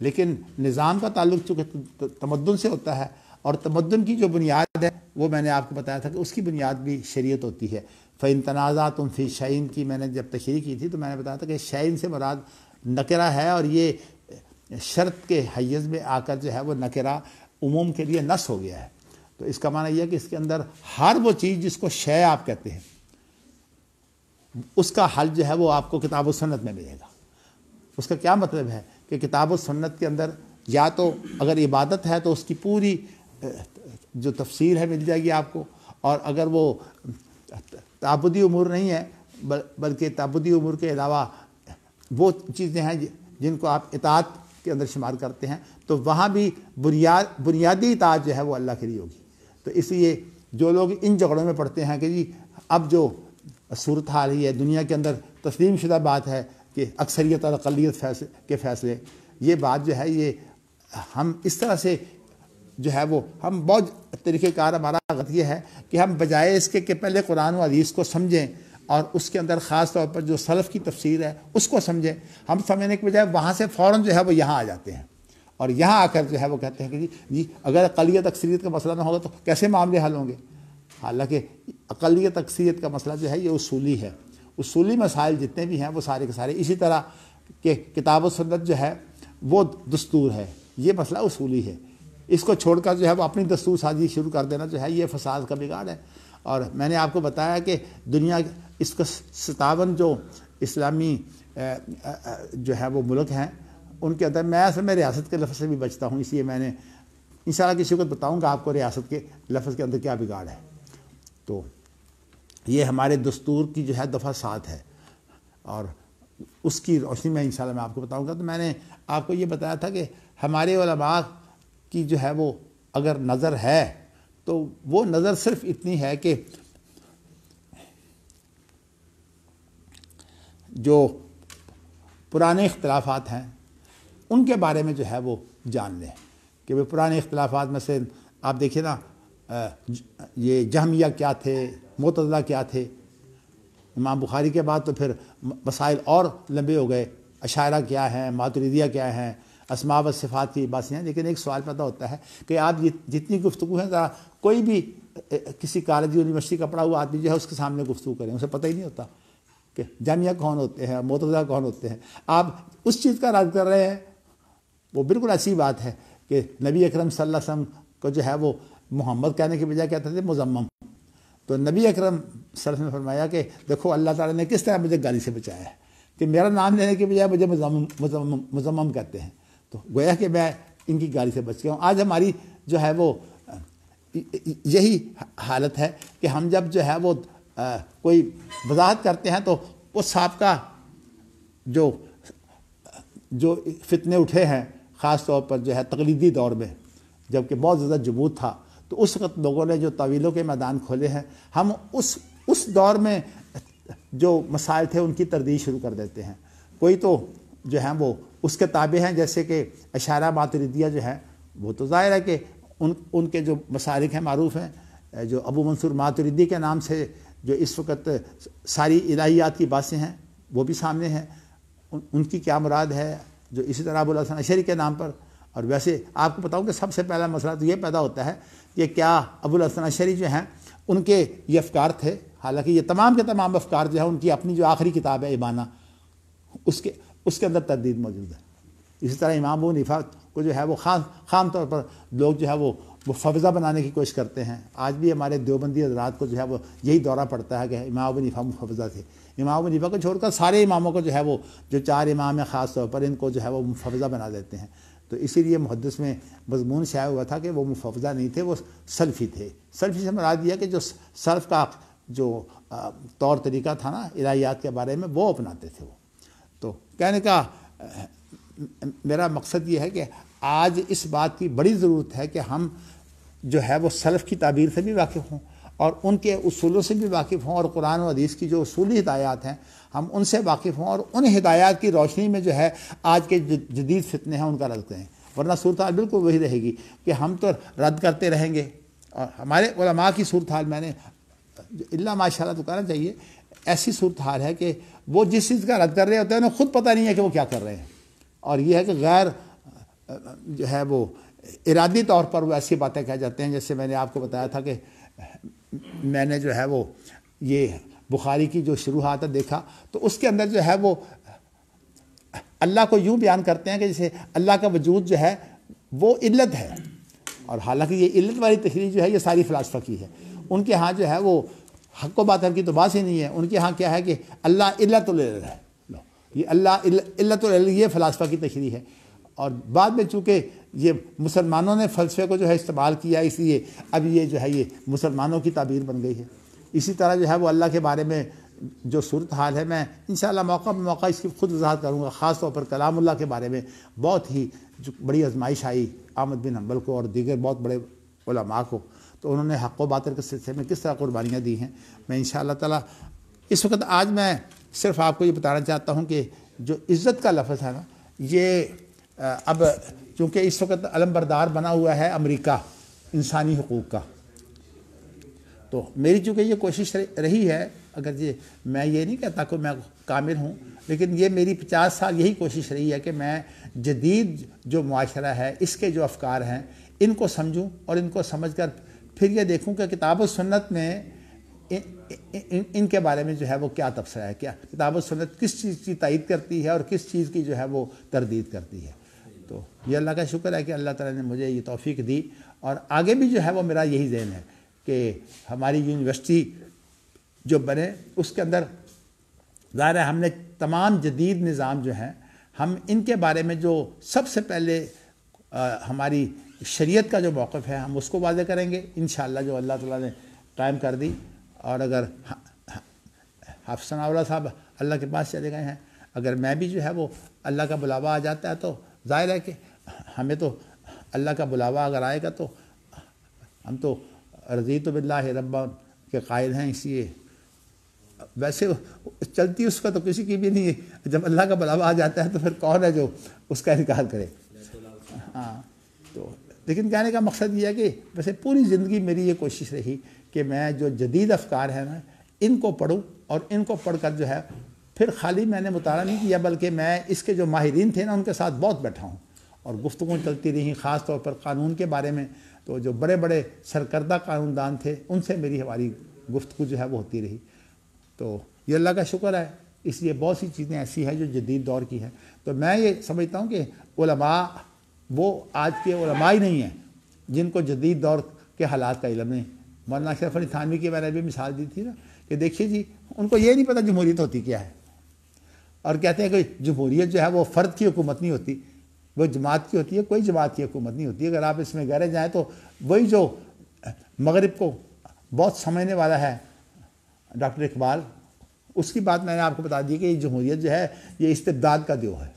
لیکن نظام کا تعلق چونکہ تمدن سے ہوتا ہے، اور تمدن کی جو بنیاد ہے وہ میں نے آپ کو بتایا تھا کہ اس کی بنیاد بھی شریعت ہوتی ہے۔ فَإِن تَنَازَعْتُمْ فِي شَيْءٍ کی میں نے جب تشریح کی تھی تو میں نے بتایا تھا کہ شَيْءٍ سے مراد نکرہ ہے، اور یہ شرط کے حیز میں آ کر جو ہے وہ نکرہ عموم کے لیے نص ہو گیا ہے۔ تو اس کا معنی یہ ہے کہ اس کے اندر ہر وہ چیز جس کو شے آپ کہتے ہیں اس کا حل جو ہے وہ آپ کو کتاب و سنت میں ملے گا۔ اس کا کیا مطلب ہے کہ کتاب و سنت کے اندر یا تو اگر عبادت ہے تو اس کی پوری جو تفسیر ہے مل جائے گی آپ کو، اور اگر وہ تعبدی امور نہیں ہے بلکہ تعبدی امور کے علاوہ وہ چیزیں ہیں جن کو آپ اطاعت کے اندر شمار کرتے ہیں تو وہاں بھی بنیادی اطاعت جو ہے وہ اللہ کے لیے ہوگی۔ تو اس لیے جو لوگ ان جھگڑوں میں پڑتے ہیں کہ جی اب جو صورتحال ہی ہے دنیا کے اندر تسلیم شدہ بات ہے کہ اکثریت اور اقلیت کے فیصلے، یہ بات جو ہے یہ ہم اس طرح سے جو ہے وہ ہم بہت طریقہ کار ہمارا غلط یہ ہے کہ ہم بجائے اس کے کہ پہلے قرآن و حدیث کو سمجھیں اور اس کے اندر خاص طور پر جو سلف کی تفسیر ہے اس کو سمجھیں، ہم سمجھنے کے بجائے وہاں سے فوراً جو ہے وہ یہاں آ جاتے ہیں، اور یہاں آ کر جو ہے وہ کہتے ہیں کہ جی اگر اقلیت اکثریت کا مسئلہ نہ ہوگا تو کیسے معاملے حل ہوں گے؟ حالانکہ اقلیت اکثریت کا مسئلہ جو ہے یہ اصولی ہے. اصولی مسائل جتنے بھی ہیں وہ سارے کے سارے اسی طرح کہ کتاب و سنت جو ہے وہ دستور ہے، یہ مسئلہ اصولی ہے. اس کو چھوڑ کر جو ہے وہ اپنی دستور سازی شروع کر دینا جو ہے یہ فساد کا بگاڑ ہے. اور میں نے آپ کو بتایا کہ دنیا اس کا 57 جو اسلامی جو ہے وہ ملک ہیں ان کے اندر میں اصل میں ریاست کے لفظ سے بھی بچتا ہوں، اس لیے میں نے انشاءاللہ کسی وقت بتاؤں گا آپ کو ریاست کے لفظ کے اندر کیا بگاڑ ہے. تو یہ ہمارے دستور کی جو ہے دفعہ 7 ہے اور اس کی روشنی میں انشاءاللہ میں آپ کو بتاؤں گا. تو میں نے آپ کو یہ بتایا تھا کہ ہمارے علماء کی جو ہے وہ اگر نظر ہے تو وہ نظر صرف اتنی ہے کہ جو پرانے اختلافات ہیں ان کے بارے میں جو ہے وہ جان لیں کہ وہ پرانے اختلافات میں سے آپ دیکھیے نا یہ جہمیہ کیا تھے، معتزلہ کیا تھے. امام بخاری کے بعد تو پھر مسائل اور لمبے ہو گئے، اشاعرہ کیا ہیں، ماتریدیہ کیا ہیں، اسماء و صفات کی باتیں ہیں. لیکن ایک سوال پیدا ہوتا ہے کہ آپ جتنی گفتگو ہیں ذرا کوئی بھی کسی کالج یونیورسٹی کا پڑھا ہوا آدمی جو ہے اس کے سامنے گفتگو کریں، اسے پتہ ہی نہیں ہوتا کہ جہمیہ کون ہوتے ہیں، معتزلہ کون ہوتے ہیں. آپ اس چیز کا رد کر رہے ہیں. وہ بالکل ایسی بات ہے کہ نبی اکرم صلی اللہ علیہ وسلم کو جو ہے وہ محمد کہنے کے بجائے کہتے تھے مزمم. تو نبی اکرم صلی اللہ علیہ وسلم نے فرمایا کہ دیکھو اللہ تعالیٰ نے کس طرح مجھے گالی سے بچایا ہے کہ میرا نام لینے کے بجائے مجھے مزمم کہتے ہیں. تو گویا کہ میں ان کی گالی سے بچ گیا ہوں. آج ہماری جو ہے وہ یہی حالت ہے کہ ہم جب جو ہے وہ کوئی وضاحت کرتے ہیں تو وہ سابقہ جو فتنے اٹھے ہیں خاص طور پر جو ہے تقلیدی دور میں جب کہ بہت زیادہ جمود تھا تو اس وقت لوگوں نے جو طویلوں کے میدان کھولے ہیں ہم اس دور میں جو مسائل تھے ان کی تردید شروع کر دیتے ہیں. کوئی تو جو ہیں وہ اس کے تابع ہیں جیسے کہ اشاعرہ ماتریدیہ جو ہے وہ تو ظاہر ہے کہ ان کے جو مسالک ہیں معروف ہیں. جو ابو منصور ماتریدی کے نام سے جو اس وقت ساری الہیات کی باتیں ہیں وہ بھی سامنے ہیں. ان کی کیا مراد ہے. جو اسی طرح ابو الحسن اشعری کے نام پر. اور ویسے آپ کو بتاؤں کہ سب سے پہلا مسئلہ تو یہ پیدا ہوتا ہے کہ کیا ابو الحسن اشعری جو ہیں ان کے یہ افکار تھے. حالانکہ یہ تمام کے تمام افکار جو ہے ان کی اپنی جو آخری کتاب ہے ابانہ اس کے اندر تردید موجود ہے. اسی طرح امام ابو حنیفہ کو جو ہے وہ خام طور پر لوگ جو ہے وہ مفوضہ بنانے کی کوشش کرتے ہیں. آج بھی ہمارے دیوبندی حضرات کو جو ہے وہ یہی دورہ پڑتا ہے کہ امام ابو حنیفہ مفوضہ تھے. امام ابو حنیفہ کو چھوڑ کر سارے اماموں کو جو ہے وہ جو 4 امام ہیں خاص طور پر ان کو جو ہے وہ مفوضہ بنا دیتے ہیں. تو اسی لیے محدث میں مضمون شائع ہوا تھا کہ وہ مفوضہ نہیں تھے، وہ سلفی تھے. سلفی سے مراد یہ کہ جو سلف کا جو طور طریقہ تھا نا الہیات کے بارے میں وہ اپناتے تھے. وہ تو کہنے کا میرا مقصد یہ ہے کہ آج اس بات کی بڑی ضرورت ہے کہ ہم جو ہے وہ سلف کی تعبیر سے بھی واقف ہوں اور ان کے اصولوں سے بھی واقف ہوں اور قرآن و حدیث کی جو اصولی ہدایات ہیں ہم ان سے واقف ہوں اور ان ہدایات کی روشنی میں جو ہے آج کے جدید فتنے ہیں ان کا رد کریں. ورنہ صورتحال بالکل وہی رہے گی کہ ہم تو رد کرتے رہیں گے. اور ہمارے علماء کی صورتحال میں نے اللہ ماشاء اللہ تو کہنا چاہیے ایسی صورتحال ہے کہ وہ جس چیز کا رد کر رہے ہوتے ہیں انہیں خود پتہ نہیں ہے کہ وہ کیا کر رہے ہیں. اور یہ ہے کہ غیر جو ہے وہ ارادی طور پر وہ ایسی باتیں کہہ جاتے ہیں. جیسے میں نے آپ کو بتایا تھا کہ میں نے جو ہے وہ یہ بخاری کی جو شروحات دیکھا تو اس کے اندر جو ہے وہ اللہ کو یوں بیان کرتے ہیں کہ جیسے اللہ کا وجود جو ہے وہ علت ہے. اور حالانکہ یہ علت والی تشریح جو ہے یہ ساری فلاسفہ کی ہے. ان کے ہاں جو ہے وہ حق و باطل کی تو بات ہی نہیں ہے. ان کے ہاں کیا ہے کہ اللہ علت العلت ہے. یہ اللہ علت العلت یہ فلاسفہ کی تشریح ہے. اور بعد میں چونکہ یہ مسلمانوں نے فلسفے کو جو ہے استعمال کیا اس لیے اب یہ جو ہے یہ مسلمانوں کی تعبیر بن گئی ہے. اسی طرح جو ہے وہ اللہ کے بارے میں جو صورتحال ہے میں انشاءاللہ موقع بہ موقع اس کی خود وضاحت کروں گا. خاص طور پر کلام اللہ کے بارے میں بہت ہی جو بڑی آزمائش آئی احمد بن حنبل کو اور دیگر بہت بڑے علماء کو. تو انہوں نے حق و باطل کے سلسلے میں کس طرح قربانیاں دی ہیں میں انشاءاللہ تعالی اس وقت آج میں صرف آپ کو یہ بتانا چاہتا ہوں کہ جو عزت کا لفظ ہے نا یہ اب چونکہ اس وقت علم بردار بنا ہوا ہے امریکہ انسانی حقوق کا. تو میری چونکہ یہ کوشش رہی ہے اگر میں یہ نہیں کہتا کہ میں کامل ہوں لیکن یہ میری 50 سال یہی کوشش رہی ہے کہ میں جدید جو معاشرہ ہے اس کے جو افکار ہیں ان کو سمجھوں اور ان کو سمجھ کر پھر یہ دیکھوں کہ کتاب و سنت میں ان کے بارے میں جو ہے وہ کیا تبصرہ ہے، کیا کتاب و سنت کس چیز کی تائید کرتی ہے اور کس چیز کی جو ہے وہ تردید کرتی ہے۔ تو یہ اللہ کا شکر ہے کہ اللہ تعالیٰ نے مجھے یہ توفیق دی، اور آگے بھی جو ہے وہ میرا یہی ذہن ہے کہ ہماری یونیورسٹی جو بنے اس کے اندر ظاہر ہے ہم نے تمام جدید نظام جو ہیں ہم ان کے بارے میں جو سب سے پہلے ہماری شریعت کا جو موقف ہے ہم اس کو واضح کریں گے انشاءاللہ، جو اللہ تعالیٰ نے قائم کر دی۔ اور اگر حافظ ثناء اللہ صاحب اللہ کے پاس چلے گئے ہیں، اگر میں بھی جو ہے وہ اللہ کا بلاوا آ جاتا ہے تو ظاہر ہے کہ ہمیں تو اللہ کا بلاوا اگر آئے گا تو ہم تو رضیت باللہ ربا کے قائل ہیں، اس لیے ویسے چلتی اس کا تو کسی کی بھی نہیں ہے، جب اللہ کا بلاوا آ جاتا ہے تو پھر کون ہے جو اس کا انکار کرے۔ ہاں، تو لیکن کہنے کا مقصد یہ ہے کہ ویسے پوری زندگی میری یہ کوشش رہی کہ میں جو جدید افکار ہیں نا ان کو پڑھوں، اور ان کو پڑھ کر جو ہے پھر خالی میں نے مطالعہ نہیں کیا بلکہ میں اس کے جو ماہرین تھے نا ان کے ساتھ بہت بیٹھا ہوں اور گفتگو چلتی رہی، خاص طور پر قانون کے بارے میں۔ تو جو بڑے بڑے سرکردہ قانون دان تھے ان سے ہماری گفتگو جو ہے وہ ہوتی رہی۔ تو یہ اللہ کا شکر ہے، اس لیے بہت سی چیزیں ایسی ہیں جو جدید دور کی ہیں۔ تو میں یہ سمجھتا ہوں کہ علماء وہ آج کے علماء ہی نہیں ہیں جن کو جدید دور کے حالات کا علم نہیں۔ مولانا اشرف علی تھانوی کی میں نے بھی مثال دی تھی نا کہ دیکھیے جی ان کو یہ نہیں پتہ جمہوریت ہوتی کیا ہے، اور کہتے ہیں کہ جمہوریت جو ہے وہ فرد کی حکومت نہیں ہوتی، وہ جماعت کی ہوتی ہے، کوئی جماعت کی حکومت نہیں ہوتی۔ اگر آپ اس میں گہرے جائیں تو وہی جو مغرب کو بہت سمجھنے والا ہے ڈاکٹر اقبال، اس کی بات میں نے آپ کو بتا دی کہ یہ جمہوریت جو ہے یہ استبداد کا دیو ہے۔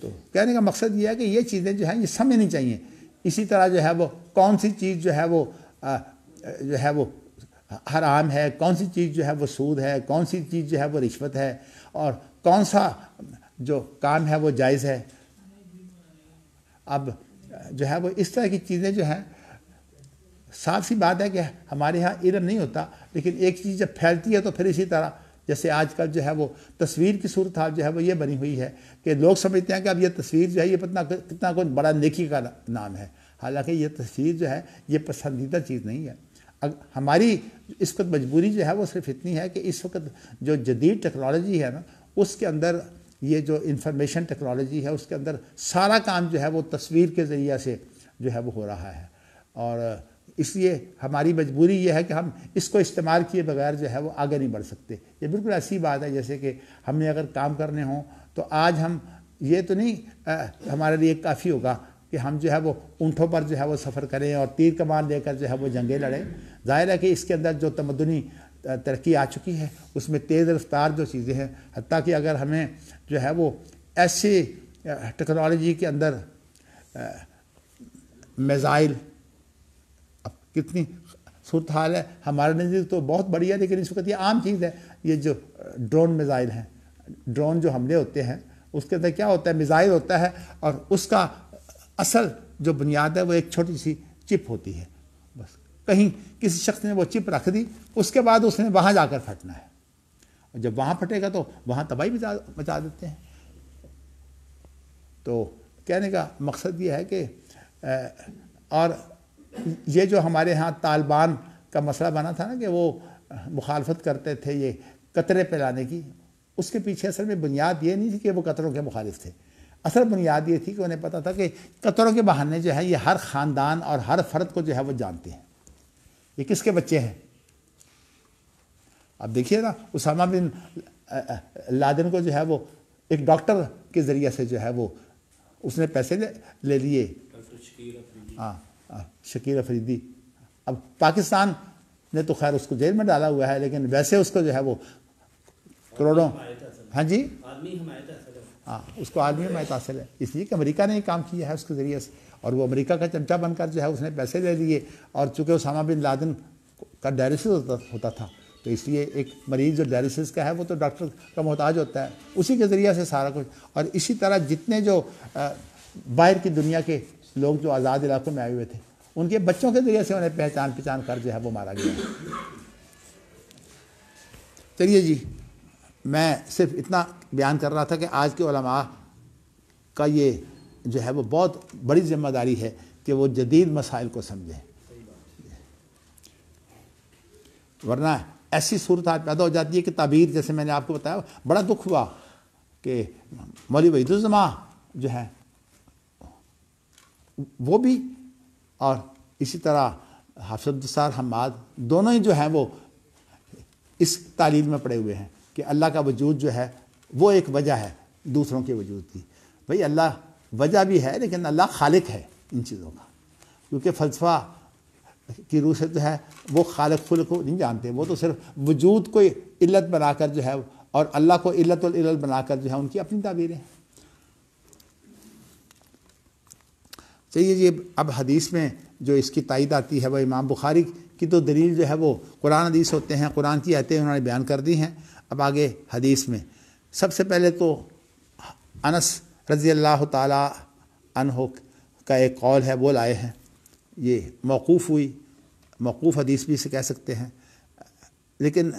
تو کہنے کا مقصد یہ ہے کہ یہ چیزیں جو ہیں یہ سمجھنی چاہیے۔ اسی طرح جو ہے وہ کون سی چیز جو ہے وہ حرام ہے، کون سی چیز جو ہے وہ سود ہے، کون سی چیز جو ہے وہ رشوت ہے، اور کون سا جو کام ہے وہ جائز ہے۔ اب جو ہے وہ اس طرح کی چیزیں جو ہیں، صاف سی بات ہے کہ ہمارے ہاں علم نہیں ہوتا، لیکن ایک چیز جب پھیلتی ہے تو پھر اسی طرح جیسے آج کل جو ہے وہ تصویر کی صورتحال جو ہے وہ یہ بنی ہوئی ہے کہ لوگ سمجھتے ہیں کہ اب یہ تصویر جو ہے یہ کتنا کوئی بڑا نیکی کا نام ہے، حالانکہ یہ تصویر جو ہے یہ پسندیدہ چیز نہیں ہے۔ ہماری اس وقت مجبوری جو ہے وہ صرف اتنی ہے کہ اس وقت جو جدید ٹیکنالوجی ہے نا اس کے اندر یہ جو انفارمیشن ٹیکنالوجی ہے اس کے اندر سارا کام جو ہے وہ تصویر کے ذریعہ سے جو ہے وہ ہو رہا ہے، اور اس لیے ہماری مجبوری یہ ہے کہ ہم اس کو استعمال کیے بغیر جو ہے وہ آگے نہیں بڑھ سکتے۔ یہ بالکل ایسی بات ہے جیسے کہ ہم نے اگر کام کرنے ہوں تو آج ہم یہ تو نہیں ہمارے لیے کافی ہوگا کہ ہم جو ہے وہ اونٹوں پر جو ہے وہ سفر کریں اور تیر کمان لے کر جو ہے وہ جنگیں لڑیں۔ ظاہر ہے کہ اس کے اندر جو تمدنی ترقی آ چکی ہے اس میں تیز رفتار جو چیزیں ہیں، حتیٰ کہ اگر ہمیں جو ہے وہ ایسی ٹیکنالوجی کے اندر میزائل، اب کتنی صورتحال ہے ہمارے نزدیک تو بہت بڑی ہے، لیکن اس وقت یہ عام چیز ہے۔ یہ جو ڈرون میزائل ہیں، ڈرون جو حملے ہوتے ہیں اس کے اندر کیا ہوتا ہے، میزائل ہوتا ہے اور اس کا اصل جو بنیاد ہے وہ ایک چھوٹی سی چپ ہوتی ہے، بس کہیں کسی شخص نے وہ چپ رکھ دی اس کے بعد اس نے وہاں جا کر پھٹنا ہے، اور جب وہاں پھٹے گا تو وہاں تباہی مچا دیتے ہیں۔ تو کہنے کا مقصد یہ ہے کہ اور یہ جو ہمارے ہاں طالبان کا مسئلہ بنا تھا نا کہ وہ مخالفت کرتے تھے یہ قطرے پلانے کی، اس کے پیچھے اصل میں بنیاد یہ نہیں تھی کہ وہ قطروں کے مخالف تھے، اصل بنیاد یہ تھی کہ انہیں پتہ تھا کہ قطروں کے بہانے جو ہے یہ ہر خاندان اور ہر فرد کو جو ہے وہ جانتے ہیں یہ کس کے بچے ہیں۔ اب دیکھیے نا اسامہ بن لادن کو جو ہے وہ ایک ڈاکٹر کے ذریعے سے جو ہے وہ اس نے پیسے لے لیے، ہاں شکیر افریدی۔ اب پاکستان نے تو خیر اس کو جیل میں ڈالا ہوا ہے، لیکن ویسے اس کو جو ہے وہ کروڑوں، ہاں جی ہاں اس کو عالمی حمایت حاصل ہے، اس لیے کہ امریکہ نے یہ کام کیا ہے اس کے ذریعے سے، اور وہ امریکہ کا چمچہ بن کر جو ہے اس نے پیسے لے لیے، اور چونکہ اسامہ بن لادن کا ڈائلسس ہوتا تھا تو اس لیے ایک مریض جو ڈائلسس کا ہے وہ تو ڈاکٹر کا محتاج ہوتا ہے، اسی کے ذریعے سے سارا کچھ۔ اور اسی طرح جتنے جو باہر کی دنیا کے لوگ جو آزاد علاقوں میں آئے ہوئے تھے ان کے بچوں کے ذریعے سے انہیں پہچان کر جو ہے وہ مارا گیا۔ چلیے جی، میں صرف اتنا بیان کر رہا تھا کہ آج کے علماء کا یہ جو ہے وہ بہت بڑی ذمہ داری ہے کہ وہ جدید مسائل کو سمجھیں۔ ورنہ ایسی صورتحال پیدا ہو جاتی ہے کہ تعبیر، جیسے میں نے آپ کو بتایا، بڑا دکھ ہوا کہ مولوی وحید الزماں جو ہے وہ بھی، اور اسی طرح حافظ عبدالستار حماد، دونوں ہی جو ہیں وہ اس تعلیم میں پڑے ہوئے ہیں کہ اللہ کا وجود جو ہے وہ ایک وجہ ہے دوسروں کے وجود کی. بھئی اللہ وجہ بھی ہے لیکن اللہ خالق ہے ان چیزوں کا، کیونکہ فلسفہ کی روح سے جو ہے وہ خالق خلق کو نہیں جانتے، وہ تو صرف وجود کو علت بنا کر جو ہے اور اللہ کو علت العلل بنا کر جو ہے ان کی اپنی تعبیریں ہیں. چلیے جی، اب حدیث میں جو اس کی تائید آتی ہے وہ امام بخاری کی تو دلیل جو ہے وہ قرآن حدیث ہوتے ہیں، قرآن کی آیتیں انہوں نے بیان کر دی ہیں. اب آگے حدیث میں سب سے پہلے تو انس رضی اللہ تعالی عنہ کا ایک قول ہے وہ لائے ہیں، یہ موقوف ہوئی، موقوف حدیث بھی اسے کہہ سکتے ہیں، لیکن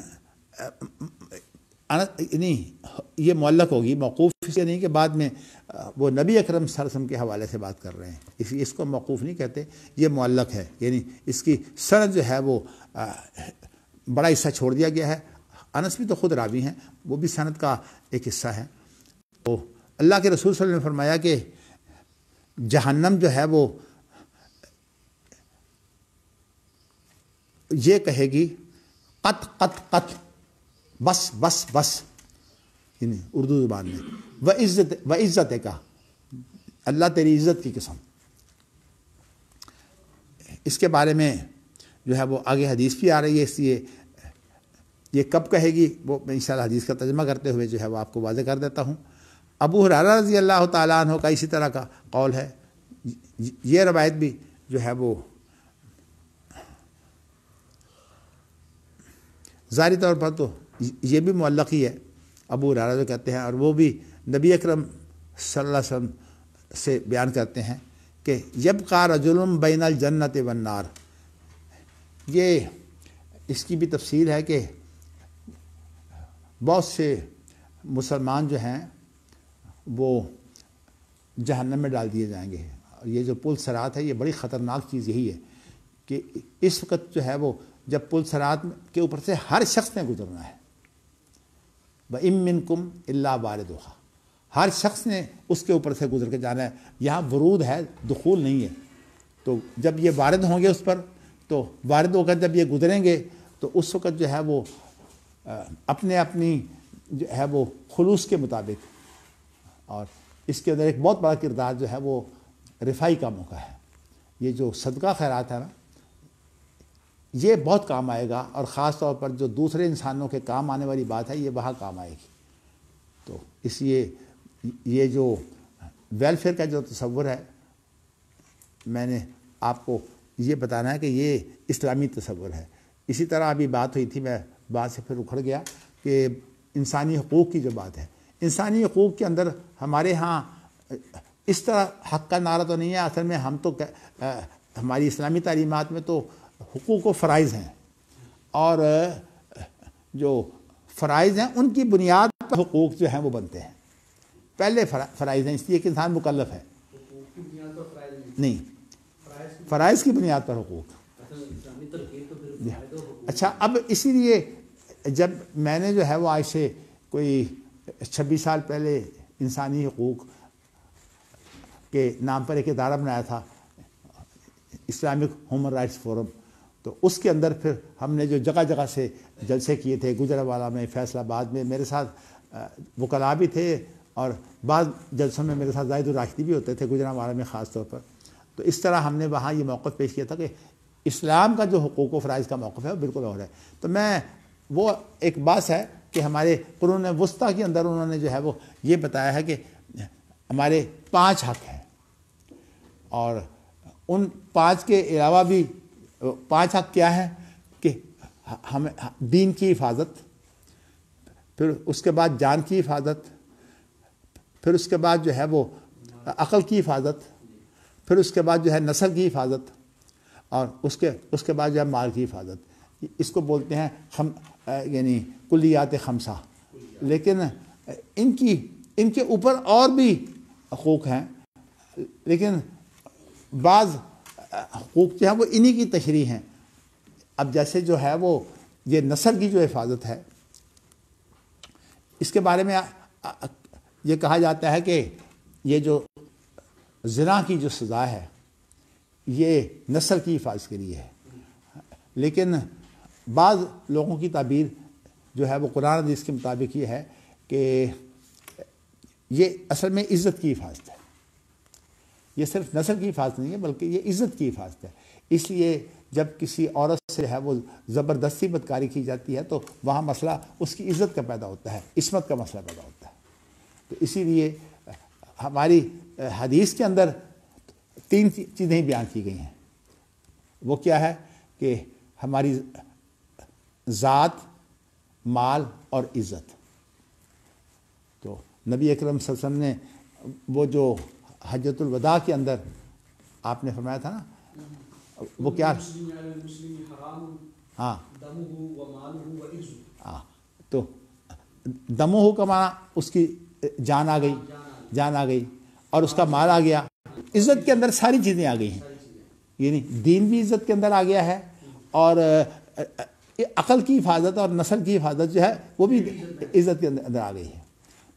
نہیں یہ معلق ہوگی، موقوف اس لیے نہیں کہ بعد میں وہ نبی اکرم صلی اللہ علیہ وسلم کے حوالے سے بات کر رہے ہیں، اس کو موقوف نہیں کہتے، یہ معلق ہے، یعنی اس کی سند جو ہے وہ بڑا حصہ چھوڑ دیا گیا ہے. انس بھی تو خود راوی ہیں، وہ بھی سند کا ایک حصہ ہے. تو اللہ کے رسول صلی اللہ علیہ وسلم نے فرمایا کہ جہنم جو ہے وہ یہ کہے گی قط قط قط، بس بس بس، یعنی اردو زبان میں و عزت کا، اللہ تیری عزت کی قسم. اس کے بارے میں جو ہے وہ آگے حدیث بھی آ رہی ہے، اس لیے یہ کب کہے گی وہ میں انشاءاللہ حدیث کا ترجمہ کرتے ہوئے جو ہے وہ آپ کو واضح کر دیتا ہوں. ابو ہریرہ رضی اللہ تعالیٰ عنہ کا اسی طرح کا قول ہے. یہ روایت بھی جو ہے وہ ظاہری طور پر تو یہ بھی معلق ہی ہے، ابو ہریرہ جو کہتے ہیں، اور وہ بھی نبی اکرم صلی اللہ علیہ وسلم سے بیان کرتے ہیں کہ یبقى رجل بین الجنت والنار. یہ اس کی بھی تفسیر ہے کہ بہت سے مسلمان جو ہیں وہ جہنم میں ڈال دیے جائیں گے. اور یہ جو پل صراط ہے، یہ بڑی خطرناک چیز یہی ہے کہ اس وقت جو ہے وہ جب پل صراط کے اوپر سے ہر شخص نے گزرنا ہے، وَإِن مِّنكُمْ إِلَّا وَارِدُهَا، ہر شخص نے اس کے اوپر سے گزر کے جانا ہے. یہاں ورود ہے، دخول نہیں ہے. تو جب یہ وارد ہوں گے اس پر، تو وارد ہو کر جب یہ گزریں گے تو اس وقت جو ہے وہ اپنی جو ہے وہ خلوص کے مطابق، اور اس کے اندر ایک بہت بڑا کردار جو ہے وہ رفائی کاموں کا ہے. یہ جو صدقہ خیرات ہے نا، یہ بہت کام آئے گا، اور خاص طور پر جو دوسرے انسانوں کے کام آنے والی بات ہے یہ وہاں کام آئے گی. تو اس لیے یہ جو ویلفیئر کا جو تصور ہے، میں نے آپ کو یہ بتانا ہے کہ یہ اسلامی تصور ہے. اسی طرح ابھی بات ہوئی تھی، میں بات سے پھر اکھڑ گیا، کہ انسانی حقوق کی جو بات ہے، انسانی حقوق کے اندر ہمارے ہاں اس طرح حق کا نعرہ تو نہیں ہے. اصل میں ہم تو ہماری اسلامی تعلیمات میں تو حقوق و فرائض ہیں، اور جو فرائض ہیں ان کی بنیاد پر حقوق جو ہیں وہ بنتے ہیں. پہلے فرائض ہیں، اس لیے کہ انسان مکلف ہے. نہیں، فرائض کی بنیاد پر حقوق. اچھا، اب اسی لیے جب میں نے جو ہے وہ آج سے کوئی 26 سال پہلے انسانی حقوق کے نام پر ایک ادارہ بنایا تھا، اسلامک ہیومن رائٹس فورم، تو اس کے اندر پھر ہم نے جو جگہ جگہ سے جلسے کیے تھے، گجرانوالہ میں، فیصل آباد میں، میرے ساتھ وکلاء بھی تھے، اور بعض جلسوں میں میرے ساتھ زاہد الراشدی بھی ہوتے تھے، گجرانوالہ میں خاص طور پر. تو اس طرح ہم نے وہاں یہ موقف پیش کیا تھا کہ اسلام کا جو حقوق و فرائض کا موقف ہے وہ بالکل اور ہے. تو میں وہ ایک بات ہے کہ ہمارے قرون وسطیٰ کے اندر انہوں نے جو ہے وہ یہ بتایا ہے کہ ہمارے 5 حق ہیں، اور ان 5 کے علاوہ بھی 5 حق کیا ہے کہ ہمیں دین کی حفاظت، پھر اس کے بعد جان کی حفاظت، پھر اس کے بعد جو ہے وہ عقل کی حفاظت، پھر اس کے بعد جو ہے نسل کی حفاظت، اور اس کے بعد جو ہے مال کی حفاظت. اس کو بولتے ہیں یعنی کلیات 5. لیکن ان کے اوپر اور بھی حقوق ہیں، لیکن بعض حقوق جو ہیں وہ انہی کی تشریح ہیں. اب جیسے جو ہے وہ یہ نسل کی جو حفاظت ہے اس کے بارے میں یہ کہا جاتا ہے کہ یہ جو زنا کی جو سزا ہے یہ نسل کی حفاظت کے لیے ہے، لیکن بعض لوگوں کی تعبیر جو ہے وہ قرآن حدیث کے مطابق یہ ہے کہ یہ اصل میں عزت کی حفاظت ہے، یہ صرف نسل کی حفاظت نہیں ہے بلکہ یہ عزت کی حفاظت ہے۔ اس لیے جب کسی عورت سے ہے وہ زبردستی بدکاری کی جاتی ہے تو وہاں مسئلہ اس کی عزت کا پیدا ہوتا ہے، عصمت کا مسئلہ پیدا ہوتا ہے۔ تو اسی لیے ہماری حدیث کے اندر 3 چیزیں بیان کی گئی ہیں، وہ کیا ہے کہ ہماری ذات، مال اور عزت۔ تو نبی اکرم صلی اللہ علیہ وسلم نے وہ جو حجۃ الوداع کے اندر آپ نے فرمایا تھا نا، وہ کیا؟ ہاں ہاں، تو دمہ کا معنی اس کی جان آ گئی اور اس کا مال آ گیا۔ عزت کے اندر ساری چیزیں آ گئی ہیں، یعنی دین بھی عزت کے اندر آ گیا ہے اور عقل کی حفاظت اور نسل کی حفاظت جو ہے وہ بھی عزت کے اندر آ گئی ہے۔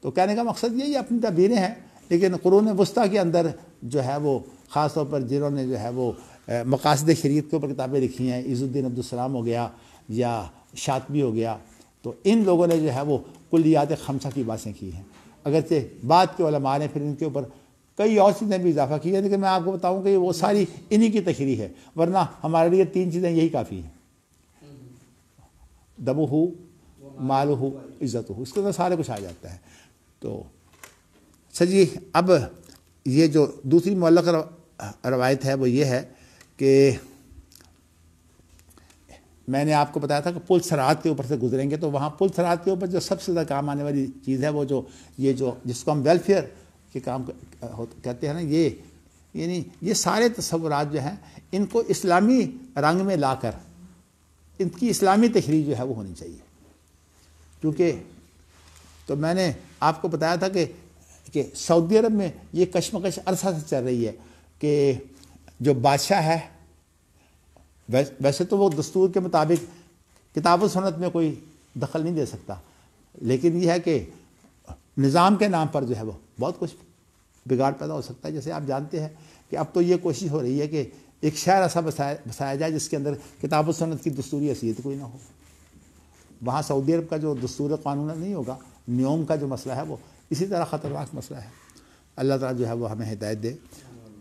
تو کہنے کا مقصد یہی اپنی تعبیریں ہیں، لیکن قرون وسطیٰ کے اندر جو ہے وہ خاص طور پر جنہوں نے جو ہے وہ مقاصد شریعت کے اوپر کتابیں لکھی ہیں، عز الدین عبدالسلام ہو گیا یا شاطبی ہو گیا، تو ان لوگوں نے جو ہے وہ کلیات خمسہ کی باتیں کی ہیں، اگرچہ بعد کے علماء نے پھر ان کے اوپر کئی اور چیزیں بھی اضافہ کی ہیں، لیکن میں آپ کو بتاؤں کہ وہ ساری انہی کی تشریح ہے، ورنہ ہمارے لیے 3 چیزیں یہی کافی ہیں، دمہ، مالہ، عزت، اس کے اندر سارے کچھ آ جاتا ہے۔ تو جی اب یہ جو دوسری معلق روایت ہے وہ یہ ہے کہ میں نے آپ کو بتایا تھا کہ پل صراط کے اوپر سے گزریں گے تو وہاں پل صراط کے اوپر جو سب سے زیادہ کام آنے والی چیز ہے وہ جو جس کو ہم ویلفیئر کے کام کہتے ہیں نا، یہ یعنی یہ سارے تصورات جو ہیں ان کو اسلامی رنگ میں لا کر ان کی اسلامی تشریح جو ہے وہ ہونی چاہیے، کیونکہ تو میں نے آپ کو بتایا تھا کہ سعودی عرب میں یہ کشمکش عرصہ سے چل رہی ہے کہ جو بادشاہ ہے ویسے تو وہ دستور کے مطابق کتاب و سنت میں کوئی دخل نہیں دے سکتا، لیکن یہ ہے کہ نظام کے نام پر جو ہے وہ بہت کچھ بگاڑ پیدا ہو سکتا ہے۔ جیسے آپ جانتے ہیں کہ اب تو یہ کوشش ہو رہی ہے کہ ایک شہر ایسا بسایا جائے جس کے اندر کتاب و سنت کی دستوری حیثیت کوئی نہ ہو۔ وہاں سعودی عرب کا جو دستور قانون نہیں ہوگا، نیوم کا جو مسئلہ ہے وہ اسی طرح خطرناک مسئلہ ہے۔ اللہ تعالیٰ جو ہے وہ ہمیں ہدایت دے۔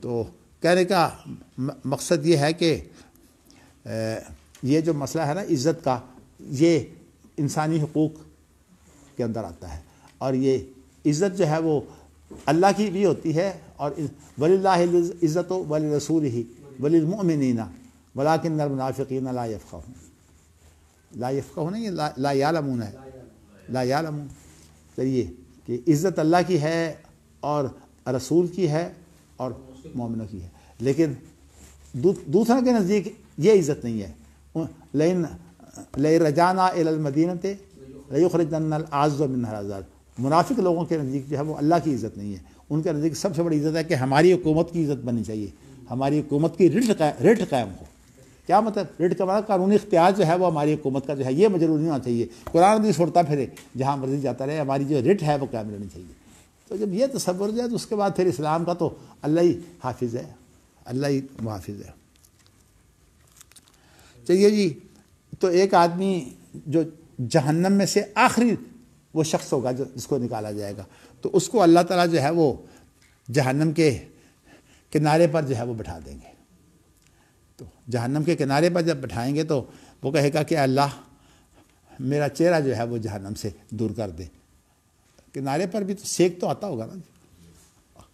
تو کہنے کا مقصد یہ ہے کہ یہ جو مسئلہ ہے نا عزت کا، یہ انسانی حقوق کے اندر آتا ہے، اور یہ عزت جو ہے وہ اللہ کی بھی ہوتی ہے، اور وَلِلَّهِ الْعِزَّةُ وَلِرَسُولِهِ وَلِلْمُؤْمِنِينَ وَلَكِنَّ الْمُنَافِقِينَ لَا يَفْقَهُونَ، لا يفقهون یہ لا يعلمون ہے، لا يعلمون۔ چلیے کہ عزت اللہ کی ہے اور رسول کی ہے اور مومنوں کی ہے، لیکن دوسروں کے نزدیک یہ عزت نہیں ہے۔ لیکن رجعنا الی المدینۃ لیخرجن الاعز منها الاذل، منافق لوگوں کے نزدیک جو ہے وہ اللہ کی عزت نہیں ہے، ان کے نزدیک سب سے بڑی عزت ہے کہ ہماری حکومت کی عزت بننی چاہیے، ہماری حکومت کی رٹ قائم ہو۔ کیا مطلب رٹ کا مطلب قانونی اختیار جو ہے وہ ہماری حکومت کا جو ہے یہ مجروح نہیں ہونا چاہیے، قرآن حدیث چھوڑتا پھرے جہاں مرضی جاتا رہے، ہماری جو رٹ ہے وہ قائم رہنی چاہیے۔ تو جب یہ تصور جو ہے تو اس کے بعد پھر اسلام کا تو اللہ ہی حافظ ہے، اللہ ہی محافظ ہے۔ چلیے جی، تو ایک آدمی جو جہنم میں سے آخری وہ شخص ہوگا جس کو نکالا جائے گا، تو اس کو اللہ تعالیٰ جو ہے وہ جہنم کے کنارے پر جو ہے وہ بٹھا دیں گے۔ تو جہنم کے کنارے پر جب بٹھائیں گے تو وہ کہے گا کہ اللہ میرا چہرہ جو ہے وہ جہنم سے دور کر دے۔ کنارے پر بھی تو سیک تو آتا ہوگا نا،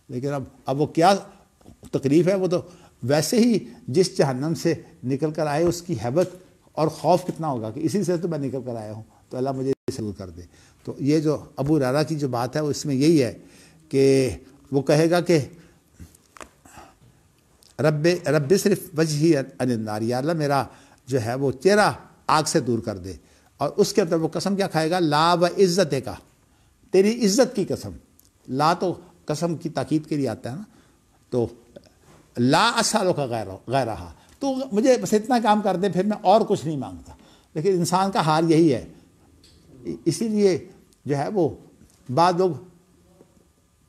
لیکن اب وہ کیا تکلیف ہے، وہ تو ویسے ہی جس جہنم سے نکل کر آئے اس کی ہیبت اور خوف کتنا ہوگا کہ اسی سے تو میں نکل کر آیا ہوں، تو اللہ مجھے اسے دور کر دے۔ تو یہ جو ابو ہریرہ کی جو بات ہے وہ اس میں یہی ہے کہ وہ کہے گا کہ رب صرف وجہی عن النار، یا اللہ میرا جو ہے وہ چہرہ آگ سے دور کر دے۔ اور اس کے اندر وہ قسم کیا کھائے گا، لا و عزت کا، تیری عزت کی قسم۔ لا تو قسم کی تاکید کے لیے آتا ہے نا، تو لا اسالو کا غیرہا، تو مجھے بس اتنا کام کر دے، پھر میں اور کچھ نہیں مانگتا۔ لیکن انسان کا حال یہی ہے. اسی لیے جو ہے وہ بعض لوگ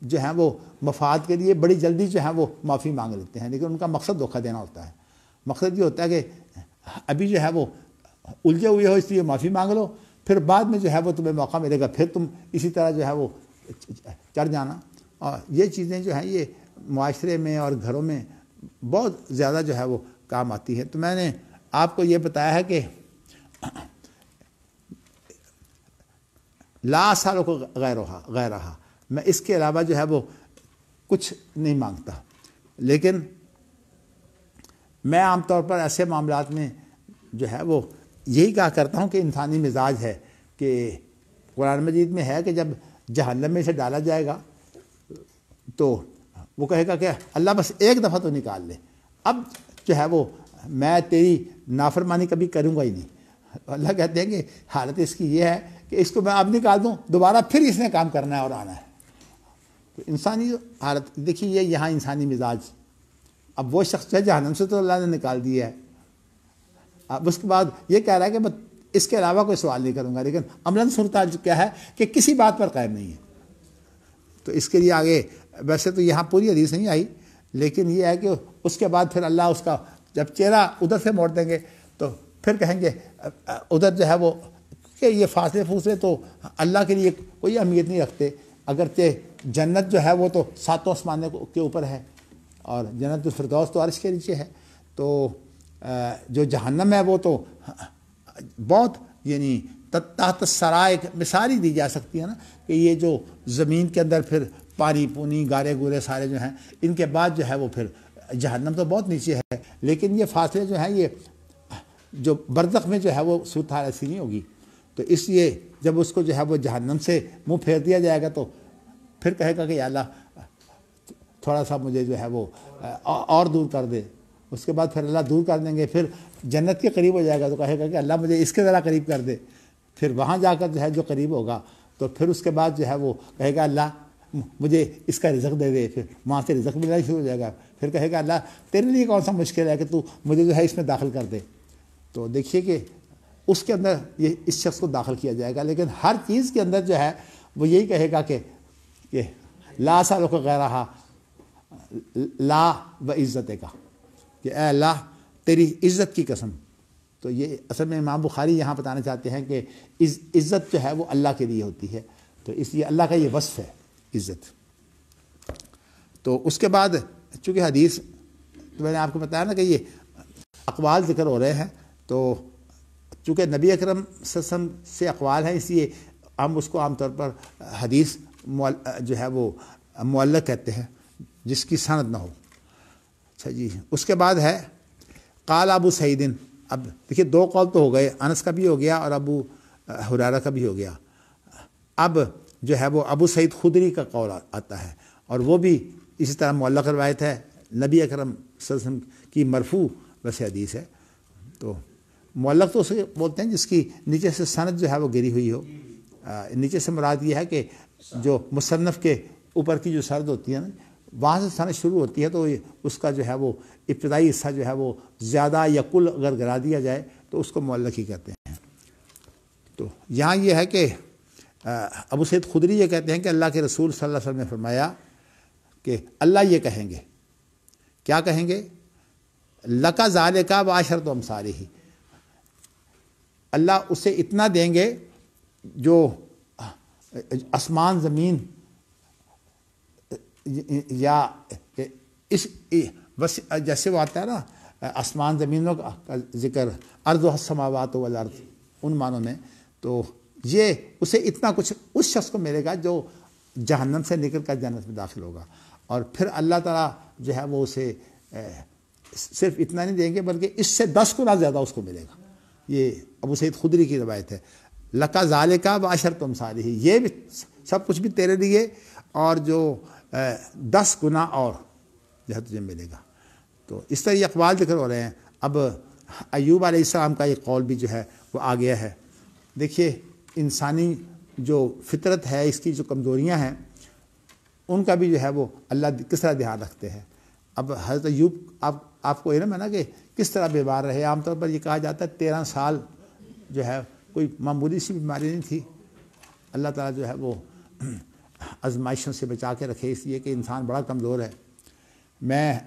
جو ہیں وہ مفاد کے لیے بڑی جلدی جو ہے وہ معافی مانگ لیتے ہیں، لیکن ان کا مقصد دھوکہ دینا ہوتا ہے. مقصد یہ ہوتا ہے کہ ابھی جو ہے وہ الجھے ہوئے ہو اس لیے معافی مانگ لو، پھر بعد میں جو ہے وہ تمہیں موقع ملے گا، پھر تم اسی طرح جو ہے وہ چڑھ جانا. اور یہ چیزیں جو ہیں یہ معاشرے میں اور گھروں میں بہت زیادہ جو ہے وہ کام آتی ہے. تو میں نے آپ کو یہ بتایا ہے کہ لا سالوں کو غیر رہا، میں اس کے علاوہ جو ہے وہ کچھ نہیں مانگتا. لیکن میں عام طور پر ایسے معاملات میں جو ہے وہ یہی کہا کرتا ہوں کہ انسانی مزاج ہے کہ قرآن مجید میں ہے کہ جب جہنم میں سے ڈالا جائے گا تو وہ کہے گا کہ اللہ بس ایک دفعہ تو نکال لے، اب جو ہے وہ میں تیری نافرمانی کبھی کروں گا ہی نہیں. اللہ کہتے ہیں کہ حالت اس کی یہ ہے کہ اس کو میں اب نکال دوں، دوبارہ پھر اس نے کام کرنا ہے اور آنا ہے. تو انسانی حالت دیکھیے، یہ یہاں انسانی مزاج. اب وہ شخص ہے جہنم سے تو اللہ نے نکال دیا ہے، اب اس کے بعد یہ کہہ رہا ہے کہ میں اس کے علاوہ کوئی سوال نہیں کروں گا، لیکن عملاً صورتحال کیا ہے کہ کسی بات پر قائم نہیں ہے. تو اس کے لیے آگے ویسے تو یہاں پوری حدیث نہیں آئی، لیکن یہ ہے کہ اس کے بعد پھر اللہ اس کا جب چہرہ ادھر سے موڑ دیں گے تو پھر کہیں گے ادھر جو ہے وہ کہ یہ فاصلے تو اللہ کے لیے کوئی اہمیت نہیں رکھتے، اگرچہ جنت جو ہے وہ تو 7 آسمانوں کے اوپر ہے اور جنت الفردوس تو عرش کے نیچے ہے. تو جو جہنم ہے وہ تو بہت یعنی تحت سرائے مثال ہی دی جا سکتی ہے نا، کہ یہ جو زمین کے اندر پھر پانی پونی گارے گورے سارے جو ہیں، ان کے بعد جو ہے وہ پھر جہنم تو بہت نیچے ہے. لیکن یہ فاصلے جو ہیں یہ جو برزخ میں جو ہے وہ صورتحال ایسی نہیں ہوگی. تو اس لیے جب اس کو جو ہے وہ جہنم سے منہ پھیر دیا جائے گا تو پھر کہے گا کہ یا اللہ تھوڑا سا مجھے جو ہے وہ اور دور کر دے. اس کے بعد پھر اللہ دور کر دیں گے، پھر جنت کے قریب ہو جائے گا تو کہے گا کہ اللہ مجھے اس کے ذرا قریب کر دے. پھر وہاں جا کر جو ہے جو قریب ہوگا تو پھر اس کے بعد جو ہے وہ کہے گا اللہ مجھے اس کا رزق دے دے. پھر وہاں سے رزق ملنا شروع ہو جائے گا. پھر کہے گا اللہ تیرے لیے کون سا مشکل ہے کہ تو مجھے جو ہے اس میں داخل کر دے. تو دیکھیے کہ اس کے اندر یہ اس شخص کو داخل کیا جائے گا، لیکن ہر چیز کے اندر جو ہے وہ یہی کہے گا کہ لا سالوں کو غیر رہا لا و عزت کا، کہ اے اللہ تیری عزت کی قسم. تو یہ اصل میں امام بخاری یہاں بتانا چاہتے ہیں کہ عزت جو ہے وہ اللہ کے لیے ہوتی ہے. تو اس لیے اللہ کا یہ وصف ہے عزت. تو اس کے بعد چونکہ حدیث تو میں نے آپ کو بتایا نا کہ یہ اقوال ذکر ہو رہے ہیں، تو چونکہ نبی اکرم صلی اللہ علیہ وسلم سے اقوال ہیں اس لیے ہم اس کو عام طور پر حدیث جو ہے وہ معلق کہتے ہیں جس کی سند نہ ہو. اچھا جی، اس کے بعد ہے قال ابو سعید. اب دیکھیے 2 قول تو ہو گئے، انس کا بھی ہو گیا اور ابو ہریرہ کا بھی ہو گیا. اب جو ہے وہ ابو سعید خدری کا قول آتا ہے اور وہ بھی اسی طرح معلق روایت ہے. نبی اکرم صلی اللہ علیہ وسلم کی مرفوع ویسے حدیث ہے. تو معلق تو اسے بولتے ہیں جس کی نیچے سے سند جو ہے وہ گری ہوئی ہو. نیچے سے مراد یہ ہے کہ جو مصنف کے اوپر کی جو سرد ہوتی ہے نا وہاں سے سند شروع ہوتی ہے، تو اس کا جو ہے وہ ابتدائی حصہ جو ہے وہ زیادہ یا کل اگر گرا دیا جائے تو اس کو معلق ہی کہتے ہیں. تو یہاں یہ ہے کہ ابو سعید خدری یہ کہتے ہیں کہ اللہ کے رسول صلی اللہ علیہ وسلم نے فرمایا کہ اللہ یہ کہیں گے، کیا کہیں گے؟ لکا ذالکا وعشرۃ امثالہ، اللہ اسے اتنا دیں گے جو آسمان زمین یا اس جیسے وہ آتا ہے نا آسمان زمینوں کا ذکر، ارض السماوات والارض، ان معنوں میں. تو یہ اسے اتنا کچھ اس شخص کو ملے گا جو جہنم سے نکل کر جنت میں داخل ہوگا. اور پھر اللہ تعالیٰ جو ہے وہ اسے صرف اتنا نہیں دیں گے بلکہ اس سے 10 گنا زیادہ اس کو ملے گا. یہ ابو سعید خدری کی روایت ہے. لکا ذالکا وعشرۃ امثالہ، یہ بھی سب کچھ بھی تیرے لیے اور جو 10 گنا اور جو ہے تجھے ملے گا. تو اس طرح یہ اقوال ذکر ہو رہے ہیں. اب ایوب علیہ السلام کا یہ قول بھی جو ہے وہ آ گیا ہے. دیکھیے انسانی جو فطرت ہے، اس کی جو کمزوریاں ہیں ان کا بھی جو ہے وہ اللہ کس طرح دھیان رکھتے ہیں. اب حضرت ایوب آپ کو علم ہے نا کہ کس طرح بیمار رہے. عام طور پر یہ کہا جاتا ہے 13 سال جو ہے کوئی معمولی سی بیماری نہیں تھی. اللہ تعالیٰ جو ہے وہ آزمائشوں سے بچا کے رکھے، اس لیے کہ انسان بڑا کمزور ہے. میں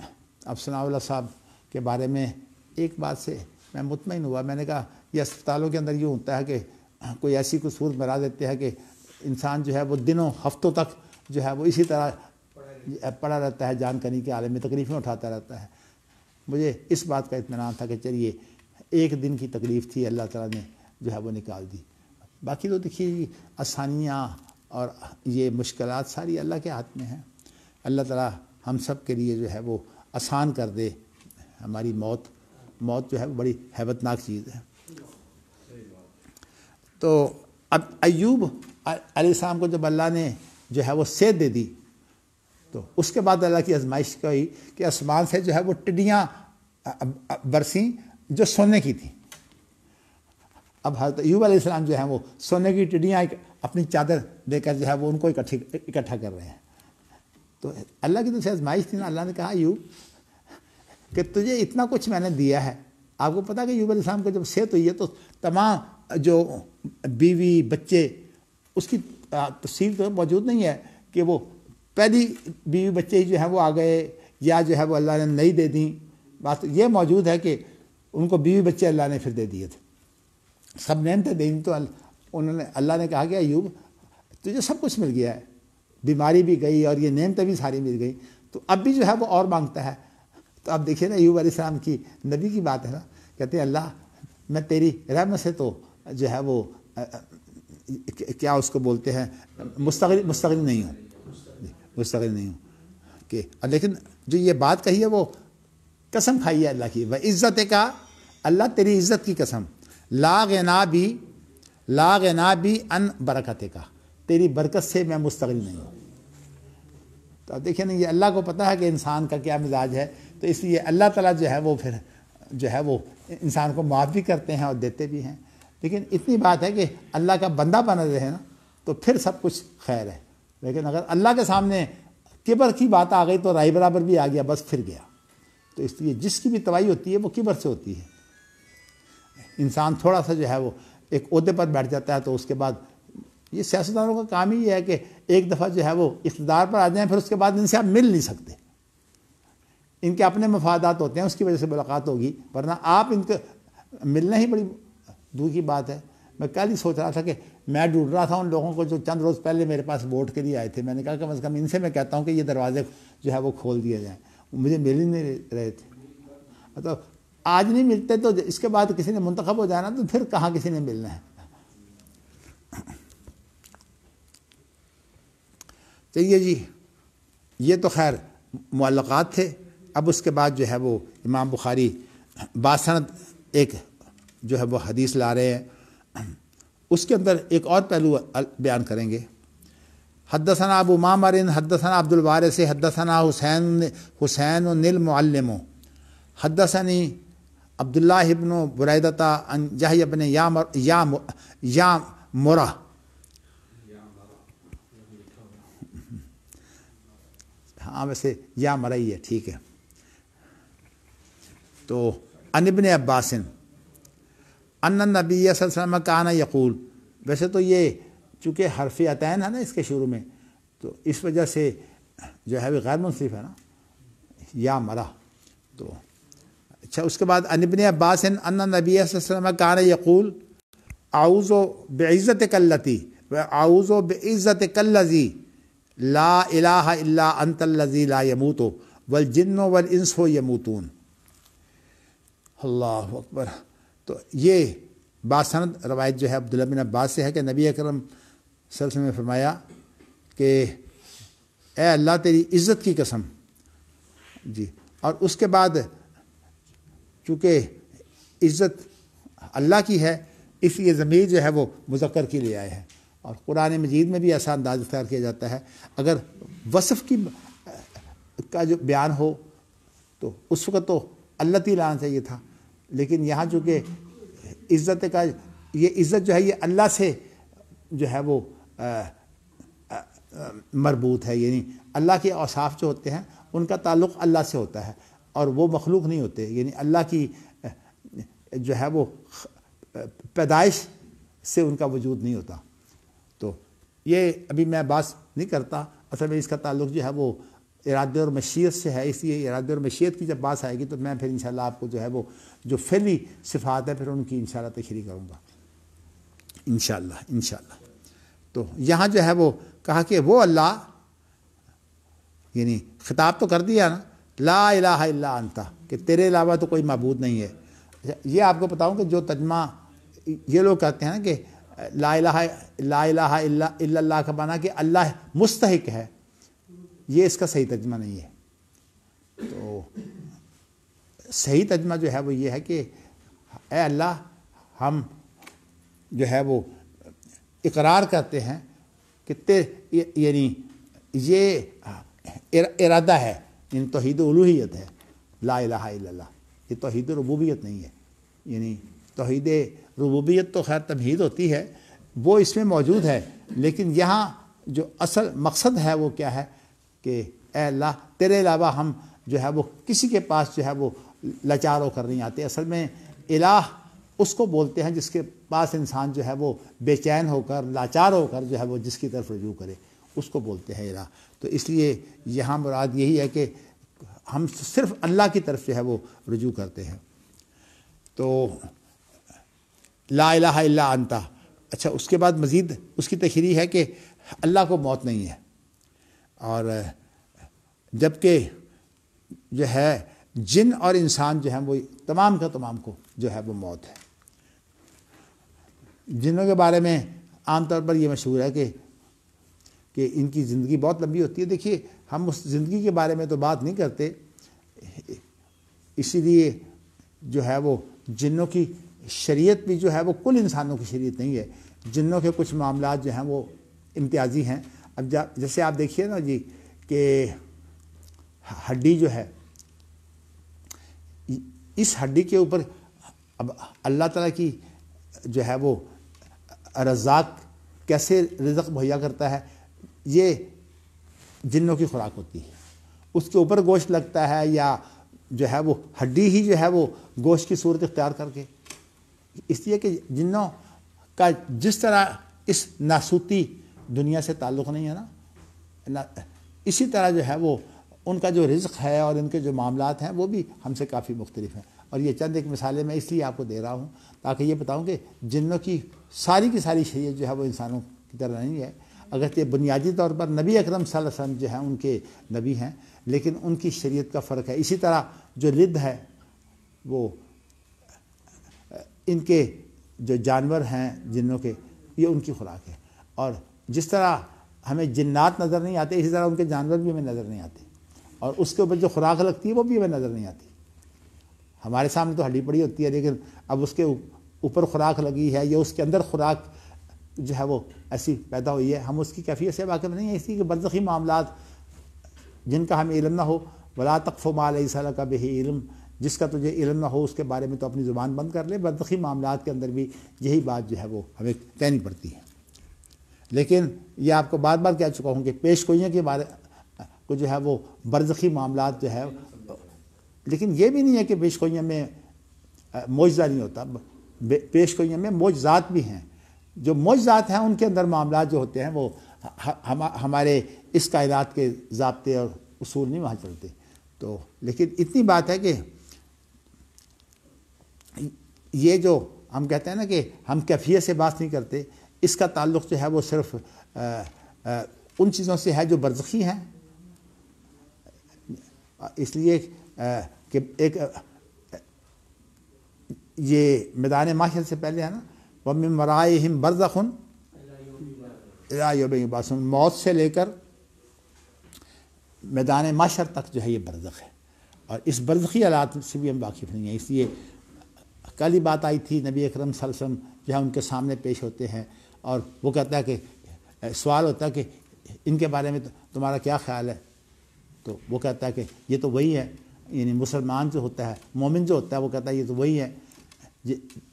اب ثناء اللہ صاحب کے بارے میں ایک بات سے میں مطمئن ہوا. میں نے کہا یہ اسپتالوں کے اندر یوں ہوتا ہے کہ کوئی ایسی کوئی صورت بنا دیتے ہیں کہ انسان جو ہے وہ دنوں ہفتوں تک جو ہے وہ اسی طرح پڑا رہتا ہے، جان کنی کے عالم میں تکلیفیں اٹھاتا رہتا ہے. مجھے اس بات کا اطمینان تھا کہ چلیے ایک دن کی تکلیف تھی، اللہ تعالیٰ نے جو ہے وہ نکال دی. باقی تو دیکھیے آسانیاں اور یہ مشکلات ساری اللہ کے ہاتھ میں ہیں. اللہ تعالیٰ ہم سب کے لیے جو ہے وہ آسان کر دے. ہماری موت جو ہے وہ بڑی ہیبت ناک چیز ہے. تو اب ایوب علیہ السلام کو جب اللہ نے جو ہے وہ صحت دے دی تو اس کے بعد اللہ کی آزمائش کا ہوئی کہ آسمان سے جو ہے وہ ٹڈیاں برسیں جو سونے کی تھیں. اب حضرت ایوب علیہ السلام جو ہیں وہ سونے کی ٹڈیاں اپنی چادر دے کر جو ہے وہ ان کو اکٹھا کر رہے ہیں. تو اللہ کی طرف سے آزمائش تھی نا. اللہ نے کہا ایوب کہ تجھے اتنا کچھ میں نے دیا ہے. آپ کو پتا کہ ایوب علیہ السلام کو جب صحت ہوئی ہے تو تمام جو بیوی بچے اس کی تفصیل تو موجود نہیں ہے کہ وہ پہلی بیوی بچے ہی جو ہیں وہ آ گئے یا جو ہے وہ اللہ نے نہیں دے دیں. بات یہ موجود ہے کہ ان کو بیوی بچے اللہ نے پھر دے دیے تھے. سب نعمتیں دیں تو اللہ نے کہا کہ ایوب تجھے سب کچھ مل گیا ہے، بیماری بھی گئی اور یہ نعمتیں بھی ساری مل گئی، تو اب بھی جو ہے وہ اور مانگتا ہے. تو اب دیکھیے نا ایوب علیہ السلام کی نبی کی بات ہے نا. کہتے ہیں اللہ میں تیری رحمت سے تو جو ہے وہ کیا اس کو بولتے ہیں مستغنی نہیں ہوں کہ لیکن جو یہ بات کہی ہے وہ قسم کھائی ہے اللہ کی. وہ عزت کا اللہ تیری عزت کی قسم، لا غنا بھی ان برکت کا، تیری برکت سے میں مستغنی نہیں ہوں. تو اب دیکھیں نا یہ اللہ کو پتہ ہے کہ انسان کا کیا مزاج ہے، تو اس لیے اللہ تعالیٰ جو ہے وہ پھر جو ہے وہ انسان کو معاف بھی کرتے ہیں اور دیتے بھی ہیں. لیکن اتنی بات ہے کہ اللہ کا بندہ بنا رہے نا تو پھر سب کچھ خیر ہے. لیکن اگر اللہ کے سامنے کبر کی بات آ گئی تو رائی برابر بھی آ گیا، بس پھر گیا. تو اس لیے جس کی بھی تباہی ہوتی ہے وہ کبر سے ہوتی ہے. انسان تھوڑا سا جو ہے وہ ایک عہدے پر بیٹھ جاتا ہے تو اس کے بعد یہ سیاستدانوں کا کام ہی یہ ہے کہ ایک دفعہ جو ہے وہ اقتدار پر آ جائیں پھر اس کے بعد ان سے آپ مل نہیں سکتے. ان کے اپنے مفادات ہوتے ہیں، اس کی وجہ سے ملاقات ہوگی، ورنہ آپ ان کے ملنا ہی بڑی دور کی بات ہے. میں کل ہی سوچ رہا تھا کہ میں ڈھونڈ رہا تھا ان لوگوں کو جو چند روز پہلے میرے پاس ووٹ کے لیے آئے تھے. میں نے کہا کم از کم ان سے میں کہتا ہوں کہ یہ دروازے جو ہے وہ کھول دیے جائیں. مجھے مل ہی نہیں رہے تھے. تو آج نہیں ملتے تو اس کے بعد کسی نے منتخب ہو جانا تو پھر کہاں کسی نے ملنا ہے. چلیے جی، یہ تو خیر معلقات تھے. اب اس کے بعد جو ہے وہ امام بخاری باسند ایک جو ہے وہ حدیث لا رہے ہیں. اس کے اندر ایک اور پہلو بیان کریں گے. حدثنا ابو معمر حدثنا عبد الوارث حدثنا حسین المعلم حدثنی عبداللہ ابن بریدہ عن یحییٰ بن یا مرہ. ہاں ویسے یا مرہ ہی ہے، ٹھیک ہے. تو عن ابن عباس ان النبی صلی اللہ علیہ وسلم کان یقول. ویسے تو یہ چونکہ حرف عطین ہے نا اس کے شروع میں، تو اس وجہ سے جو ہے وہ غیر منصرف ہے نا، یا مرا. تو اچھا اس کے بعد ان ابن عباس ان النبی صلی اللہ علیہ وسلم کان یقول اعوذ بعزتک التی واعوذ بعزتک الذی لا الہ الا انت الذی لا یموت والجن والانس یموتون. اللہ اکبر. تو یہ باسند روایت جو ہے عبداللہ بن عباس سے ہے کہ نبی اکرم صلی اللہ علیہ وسلم نے فرمایا کہ اے اللہ تیری عزت کی قسم جی. اور اس کے بعد چونکہ عزت اللہ کی ہے اس لیے ضمیر جو ہے وہ مذکر کے لیے آئے ہیں. اور قرآن مجید میں بھی ایسا انداز اختیار کیا جاتا ہے اگر وصف کا جو بیان ہو تو اس وقت تو اللہ تعالیٰ لانا چاہیے تھا، لیکن یہاں چونکہ عزت کا یہ عزت جو ہے یہ اللہ سے جو ہے وہ مربوط ہے. یعنی اللہ کے اوصاف جو ہوتے ہیں ان کا تعلق اللہ سے ہوتا ہے اور وہ مخلوق نہیں ہوتے. یعنی اللہ کی جو ہے وہ پیدائش سے ان کا وجود نہیں ہوتا. تو یہ ابھی میں بات نہیں کرتا، اصل میں اس کا تعلق جو ہے وہ ارادے اور مشیت سے ہے، اس لیے ارادے اور مشیت کی جب بات آئے گی تو میں پھر انشاءاللہ آپ کو جو ہے وہ جو فعلی صفات ہے پھر ان کی انشاءاللہ تشریح کروں گا انشاءاللہ. تو یہاں جو ہے وہ کہا کہ وہ اللہ، یعنی خطاب تو کر دیا نا، لا الہ الا انت، کہ تیرے علاوہ تو کوئی معبود نہیں ہے. یہ آپ کو بتاؤں کہ جو ترجمہ یہ لوگ کہتے ہیں نا کہ لا الہ الا اللہ کا معنی کہ اللہ مستحق ہے، یہ اس کا صحیح ترجمہ نہیں ہے. تو صحیح ترجمہ جو ہے وہ یہ ہے کہ اے اللہ، ہم جو ہے وہ اقرار کرتے ہیں کہ یعنی یہ ارادہ ہے، یعنی توحید الوہیت ہے لا الہ الا اللہ، یہ توحید ربوبیت نہیں ہے. یعنی توحید ربوبیت تو خیر تمہید ہوتی ہے، وہ اس میں موجود ہے، لیکن یہاں جو اصل مقصد ہے وہ کیا ہے کہ اے اللہ تیرے علاوہ ہم جو ہے وہ کسی کے پاس جو ہے وہ لاچار ہو کر نہیں آتے. اصل میں الہ اس کو بولتے ہیں جس کے پاس انسان جو ہے وہ بے چین ہو کر لاچار ہو کر جو ہے وہ جس کی طرف رجوع کرے، اس کو بولتے ہیں الہ. تو اس لیے یہاں مراد یہی ہے کہ ہم صرف اللہ کی طرف جو ہے وہ رجوع کرتے ہیں. تو لا الہ الا انت. اچھا، اس کے بعد مزید اس کی تشریح ہے کہ اللہ کو موت نہیں ہے، اور جبکہ جو ہے جن اور انسان جو ہیں وہ تمام کا تمام کو جو ہے وہ موت ہے. جنوں کے بارے میں عام طور پر یہ مشہور ہے کہ ان کی زندگی بہت لمبی ہوتی ہے. دیکھیے، ہم اس زندگی کے بارے میں تو بات نہیں کرتے، اسی لیے جو ہے وہ جنوں کی شریعت بھی جو ہے وہ کل انسانوں کی شریعت نہیں ہے. جنوں کے کچھ معاملات جو ہیں وہ امتیازی ہیں. اب جیسے آپ دیکھیے نا جی کہ ہڈی جو ہے، اس ہڈی کے اوپر اب اللہ تعالیٰ کی جو ہے وہ رزاق کیسے رزق مہیا کرتا ہے، یہ جنوں کی خوراک ہوتی ہے. اس کے اوپر گوشت لگتا ہے یا جو ہے وہ ہڈی ہی جو ہے وہ گوشت کی صورت اختیار کر کے، اس لیے کہ جنوں کا جس طرح اس ناسوتی دنیا سے تعلق نہیں ہے نا، اسی طرح جو ہے وہ ان کا جو رزق ہے اور ان کے جو معاملات ہیں وہ بھی ہم سے کافی مختلف ہیں. اور یہ چند ایک مثالیں میں اس لیے آپ کو دے رہا ہوں تاکہ یہ بتاؤں کہ جنوں کی ساری شریعت جو ہے وہ انسانوں کی طرح نہیں ہے. اگرچہ بنیادی طور پر نبی اکرم صلی اللہ علیہ وسلم جو ہیں ان کے نبی ہیں، لیکن ان کی شریعت کا فرق ہے. اسی طرح جو لد ہے وہ ان کے جو جانور ہیں جنوں کے، یہ ان کی خوراک ہے. اور جس طرح ہمیں جنات نظر نہیں آتے، اسی طرح ان کے جانور بھی ہمیں نظر نہیں آتے، اور اس کے اوپر جو خوراک لگتی ہے وہ بھی ہمیں نظر نہیں آتی. ہمارے سامنے تو ہڈی پڑی ہوتی ہے، لیکن اب اس کے اوپر خوراک لگی ہے یا اس کے اندر خوراک جو ہے وہ ایسی پیدا ہوئی ہے، ہم اس کی کیفیت سے واقف نہیں ہیں. اس لیے کہ برزخی معاملات جن کا ہمیں علم نہ ہو، ولا تقف ما لیس لک بہ علم، جس کا تجھے علم نہ ہو اس کے بارے میں تو اپنی زبان بند کر لے. برزخی معاملات کے اندر بھی یہی بات جو ہے وہ ہمیں کہنی پڑتی ہے. لیکن یہ آپ کو بار بار کہہ چکا ہوں کہ پیش گوئیوں کے بارے کو جو ہے وہ برزخی معاملات جو ہے، لیکن یہ بھی نہیں ہے کہ پیش گوئیوں میں معجزہ نہیں ہوتا. پیش گوئیوں میں معجزات بھی ہیں. جو معجزات ہیں ان کے اندر معاملات جو ہوتے ہیں وہ ہمارے اس کائنات کے ضابطے اور اصول نہیں وہاں چلتے. تو لیکن اتنی بات ہے کہ یہ جو ہم کہتے ہیں نا کہ ہم کیفیت سے بات نہیں کرتے، اس کا تعلق جو ہے وہ صرف ان چیزوں سے ہے جو برزخی ہیں. اس لیے کہ ایک یہ میدان محشر سے پہلے ہے نا، وَمِن وَرَائِهِمْ بَرْزَخٌ إِلَىٰ يَوْمِ يُبْعَثُونَ، موت سے لے کر میدان محشر تک جو ہے یہ برزخ ہے. اور اس برزخی حالات سے بھی ہم واقف نہیں ہیں. اس لیے کل ہی بات آئی تھی، نبی اکرم صلی اللہ علیہ وسلم جو ہے ان کے سامنے پیش ہوتے ہیں اور وہ کہتا ہے کہ سوال ہوتا ہے کہ ان کے بارے میں تمہارا کیا خیال ہے؟ تو وہ کہتا ہے کہ یہ تو وہی ہے، یعنی مسلمان جو ہوتا ہے، مومن جو ہوتا ہے، وہ کہتا ہے یہ تو وہی ہے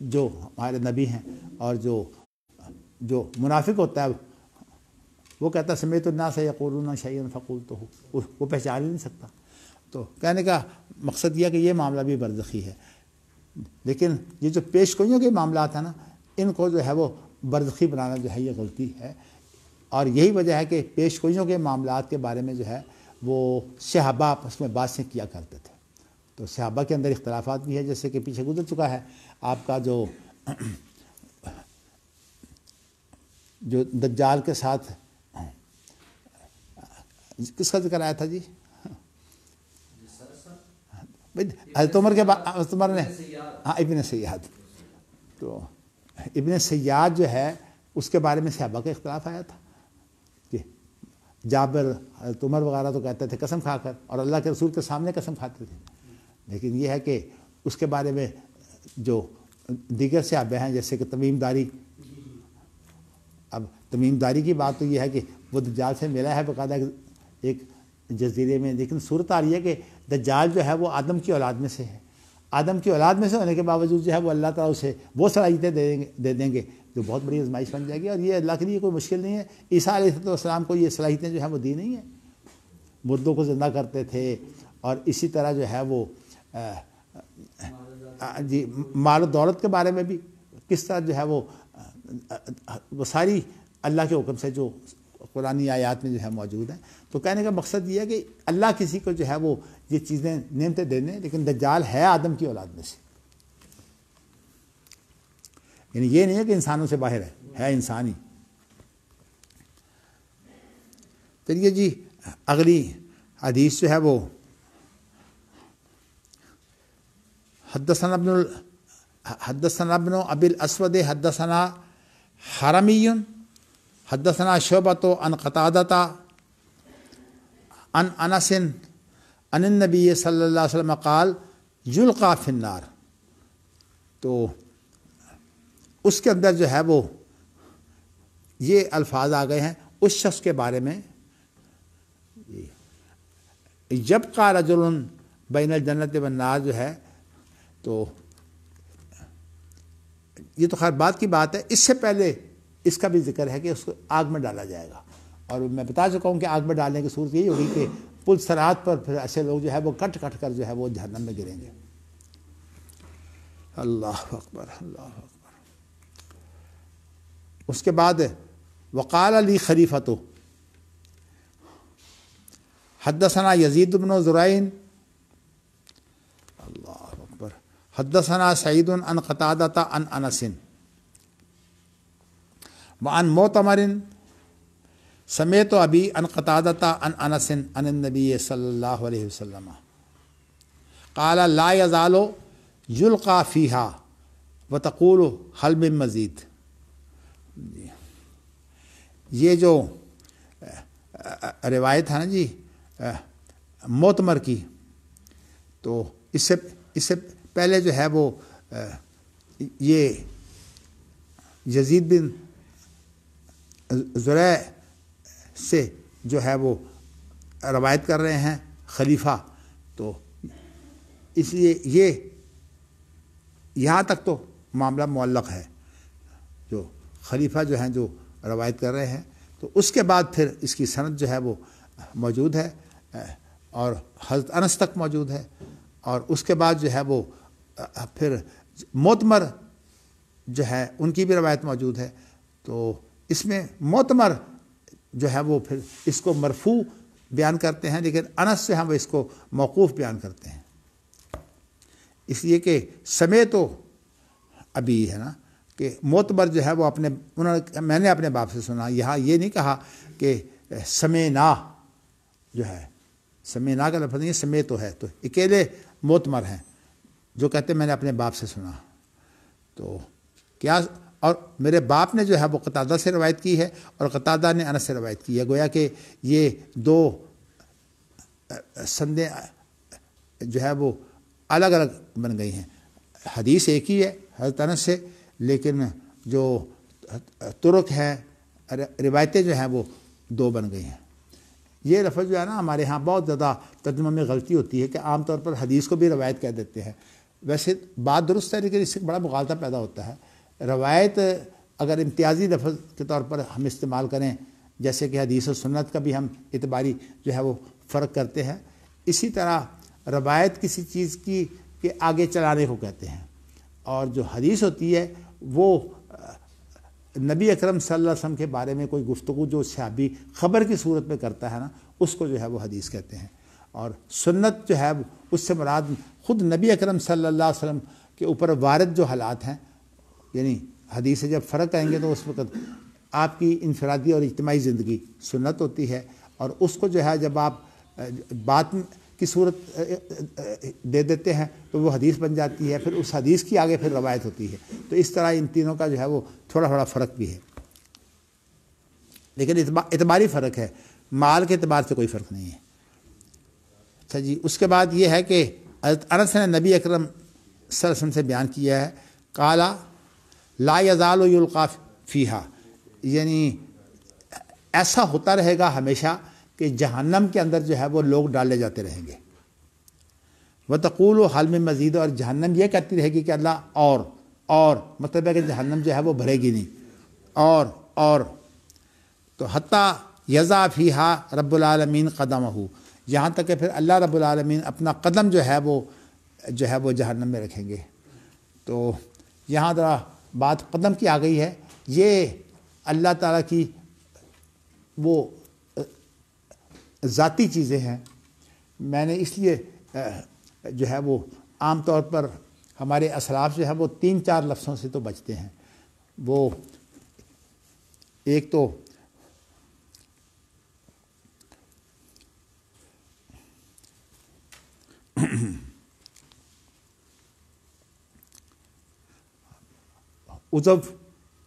جو ہمارے نبی ہیں. اور جو منافق ہوتا ہے وہ کہتا ہے سمیعت الناس یقولون شیئا فقلتہ، وہ پہچان ہی نہیں سکتا. تو کہنے کا مقصد یہ کہ یہ معاملہ بھی برزخی ہے. لیکن یہ جو پیش گوئیوں کے معاملات ہیں نا، ان کو جو ہے وہ برزخی بنانا جو ہے یہ غلطی ہے، اور یہی وجہ ہے کہ پیش گوئیوں کے معاملات کے بارے میں جو ہے وہ صحابہ آپس میں باتیں کیا کرتے تھے، تو صحابہ کے اندر اختلافات بھی ہے، جیسے کہ پیچھے گزر چکا ہے آپ کا جو دجال کے ساتھ کس کا ذکر آیا تھا جی؟ حضرت عمر کے بعد حضرت عمر نے، ہاں ابن سیاد، تو ابن سیاد جو ہے اس کے بارے میں صحابہ کا اختلاف آیا تھا کہ جابر، حضرت عمر وغیرہ تو کہتے تھے قسم کھا کر، اور اللہ کے رسول کے سامنے قسم کھاتے تھے، لیکن یہ ہے کہ اس کے بارے میں جو دیگر صحابہ ہیں جیسے کہ تمیم داری، اب تمیم داری کی بات تو یہ ہے کہ وہ دجال سے ملا ہے باقاعدہ ایک جزیرے میں، لیکن صورت آ رہی ہے کہ دجال جو ہے وہ آدم کی اولاد میں سے ہے، آدم کی اولاد میں سے ہونے کے باوجود جو ہے وہ اللہ تعالیٰ اسے وہ صلاحیتیں دے دیں گے جو بہت بڑی آزمائش بن جائے گی، اور یہ اللہ کے لیے کوئی مشکل نہیں ہے۔ عیسیٰ علیہ السلام کو یہ صلاحیتیں جو ہیں وہ دی نہیں ہیں، مردوں کو زندہ کرتے تھے، اور اسی طرح جو ہے وہ جی مال و دولت کے بارے میں بھی کس طرح جو ہے وہ ساری اللہ کے حکم سے جو قرآنی آیات میں جو ہے موجود ہیں۔ تو کہنے کا مقصد یہ ہے کہ اللہ کسی کو جو ہے وہ یہ چیزیں نعمتیں دے دیں، لیکن دجال ہے آدم کی اولاد میں سے، یعنی یہ نہیں ہے کہ انسانوں سے باہر ہے انسانی۔ چلیے جی اگلی حدیث جو ہے وہ حدثنا ابن ابی الاسود حدثنا حرمی حدثنا شعبۃ عن قتادۃ عن انس عن النبی صلی اللہ علیہ وسلم قال یلقی فی النار، تو اس کے اندر جو ہے وہ یہ الفاظ آ گئے ہیں اس شخص کے بارے میں، یبقی رجل بین الجنت والنار جو ہے، تو یہ تو خیر بات کی بات ہے، اس سے پہلے اس کا بھی ذکر ہے کہ اس کو آگ میں ڈالا جائے گا، اور میں بتا چکا ہوں کہ آگ میں ڈالنے کی صورت یہی ہوگی کہ پل صراط پر پھر ایسے لوگ جو ہے وہ کٹ کٹ کر جو ہے وہ جہنم میں گریں گے۔ اللہ اکبر اللہ اکبر۔ اس کے بعد وقال علی خلیفۃ حدثنا یزید بن زرعین اللہ اکبر حدثنا سعید عن قتادۃ عن انس وعن معتمر سمیت ابی عن قتادۃ عن انس عن النبی صلی اللہ علیہ وسلم قال لا یزال یلقی فیہا وتقول هل من مزید۔ یہ جو روایت ہے نا جی معتمر کی، تو اس سے پہلے جو ہے وہ یہ یزید بن زرع سے جو ہے وہ روایت کر رہے ہیں خلیفہ، تو اس لیے یہ یہاں تک تو معاملہ معلق ہے، جو خلیفہ جو ہیں جو روایت کر رہے ہیں، تو اس کے بعد پھر اس کی سند جو ہے وہ موجود ہے اور حضرت انس تک موجود ہے، اور اس کے بعد جو ہے وہ پھر معتمر جو ہے ان کی بھی روایت موجود ہے، تو اس میں معتمر جو ہے وہ پھر اس کو مرفوع بیان کرتے ہیں، لیکن انس سے ہم اس کو موقوف بیان کرتے ہیں، اس لیے کہ سمیت تو ابھی ہے نا کہ معتبر جو ہے وہ میں نے اپنے باپ سے سنا، یہاں یہ نہیں کہا کہ سمینا جو ہے، سمینا کا لفظ نہیں ہے، سمیت تو ہے، تو اکیلے معتبر ہیں جو کہتے ہیں میں نے اپنے باپ سے سنا، تو کیا اور میرے باپ نے جو ہے وہ قتادہ سے روایت کی ہے اور قتادہ نے انس سے روایت کی ہے، گویا کہ یہ دو سندیں جو ہے وہ الگ الگ بن گئی ہیں، حدیث ایک ہی ہے حضرت انس سے، لیکن جو طرق ہیں روایتیں جو ہیں وہ دو بن گئی ہیں۔ یہ لفظ جو ہے نا ہمارے ہاں بہت زیادہ ترجمہ میں غلطی ہوتی ہے کہ عام طور پر حدیث کو بھی روایت کہہ دیتے ہیں، ویسے بات درست ہے لیکن اس سے بڑا مغالطہ پیدا ہوتا ہے۔ روایت اگر امتیازی لفظ کے طور پر ہم استعمال کریں، جیسے کہ حدیث و سنت کا بھی ہم اعتباری جو ہے وہ فرق کرتے ہیں، اسی طرح روایت کسی چیز کی کے آگے چلانے کو کہتے ہیں، اور جو حدیث ہوتی ہے وہ نبی اکرم صلی اللہ علیہ وسلم کے بارے میں کوئی گفتگو جو صحابی خبر کی صورت میں کرتا ہے نا، اس کو جو ہے وہ حدیث کہتے ہیں. اور سنت جو ہے اس سے مراد خود نبی اکرم صلی اللہ علیہ وسلم کے اوپر وارد جو حالات ہیں، یعنی حدیث سے جب فرق کریں گے تو اس وقت آپ کی انفرادی اور اجتماعی زندگی سنت ہوتی ہے، اور اس کو جو ہے جب آپ بات کی صورت دے دیتے ہیں تو وہ حدیث بن جاتی ہے، پھر اس حدیث کی آگے پھر روایت ہوتی ہے. تو اس طرح ان تینوں کا جو ہے وہ تھوڑا تھوڑا فرق بھی ہے، لیکن اعتباری فرق ہے، مال کے اعتبار سے کوئی فرق نہیں ہے. اچھا جی، اس کے بعد یہ ہے کہ حضرت انس نے نبی اکرم صلی اللہ علیہ وسلم سے بیان کیا ہے، قالا لا یزال یلقا فیہا، یعنی ایسا ہوتا رہے گا ہمیشہ کہ جہنم کے اندر جو ہے وہ لوگ ڈالے جاتے رہیں گے. وتقول حل من مزید، اور جہنم یہ کہتی رہے گی کہ اللہ اور مطلب ہے کہ جہنم جو ہے وہ بھرے گی نہیں، اور تو حتیٰ یضع فیہا رب العالمین قدمہ، یہاں تک کہ پھر اللہ رب العالمین اپنا قدم جو ہے وہ جہنم میں رکھیں گے. تو یہاں ذرا بات قدم کی آ گئی ہے، یہ اللہ تعالیٰ کی وہ ذاتی چیزیں ہیں. میں نے اس لیے جو ہے وہ عام طور پر ہمارے اسلاف جو ہے وہ 3-4 لفظوں سے تو بچتے ہیں. وہ ایک تو عزو،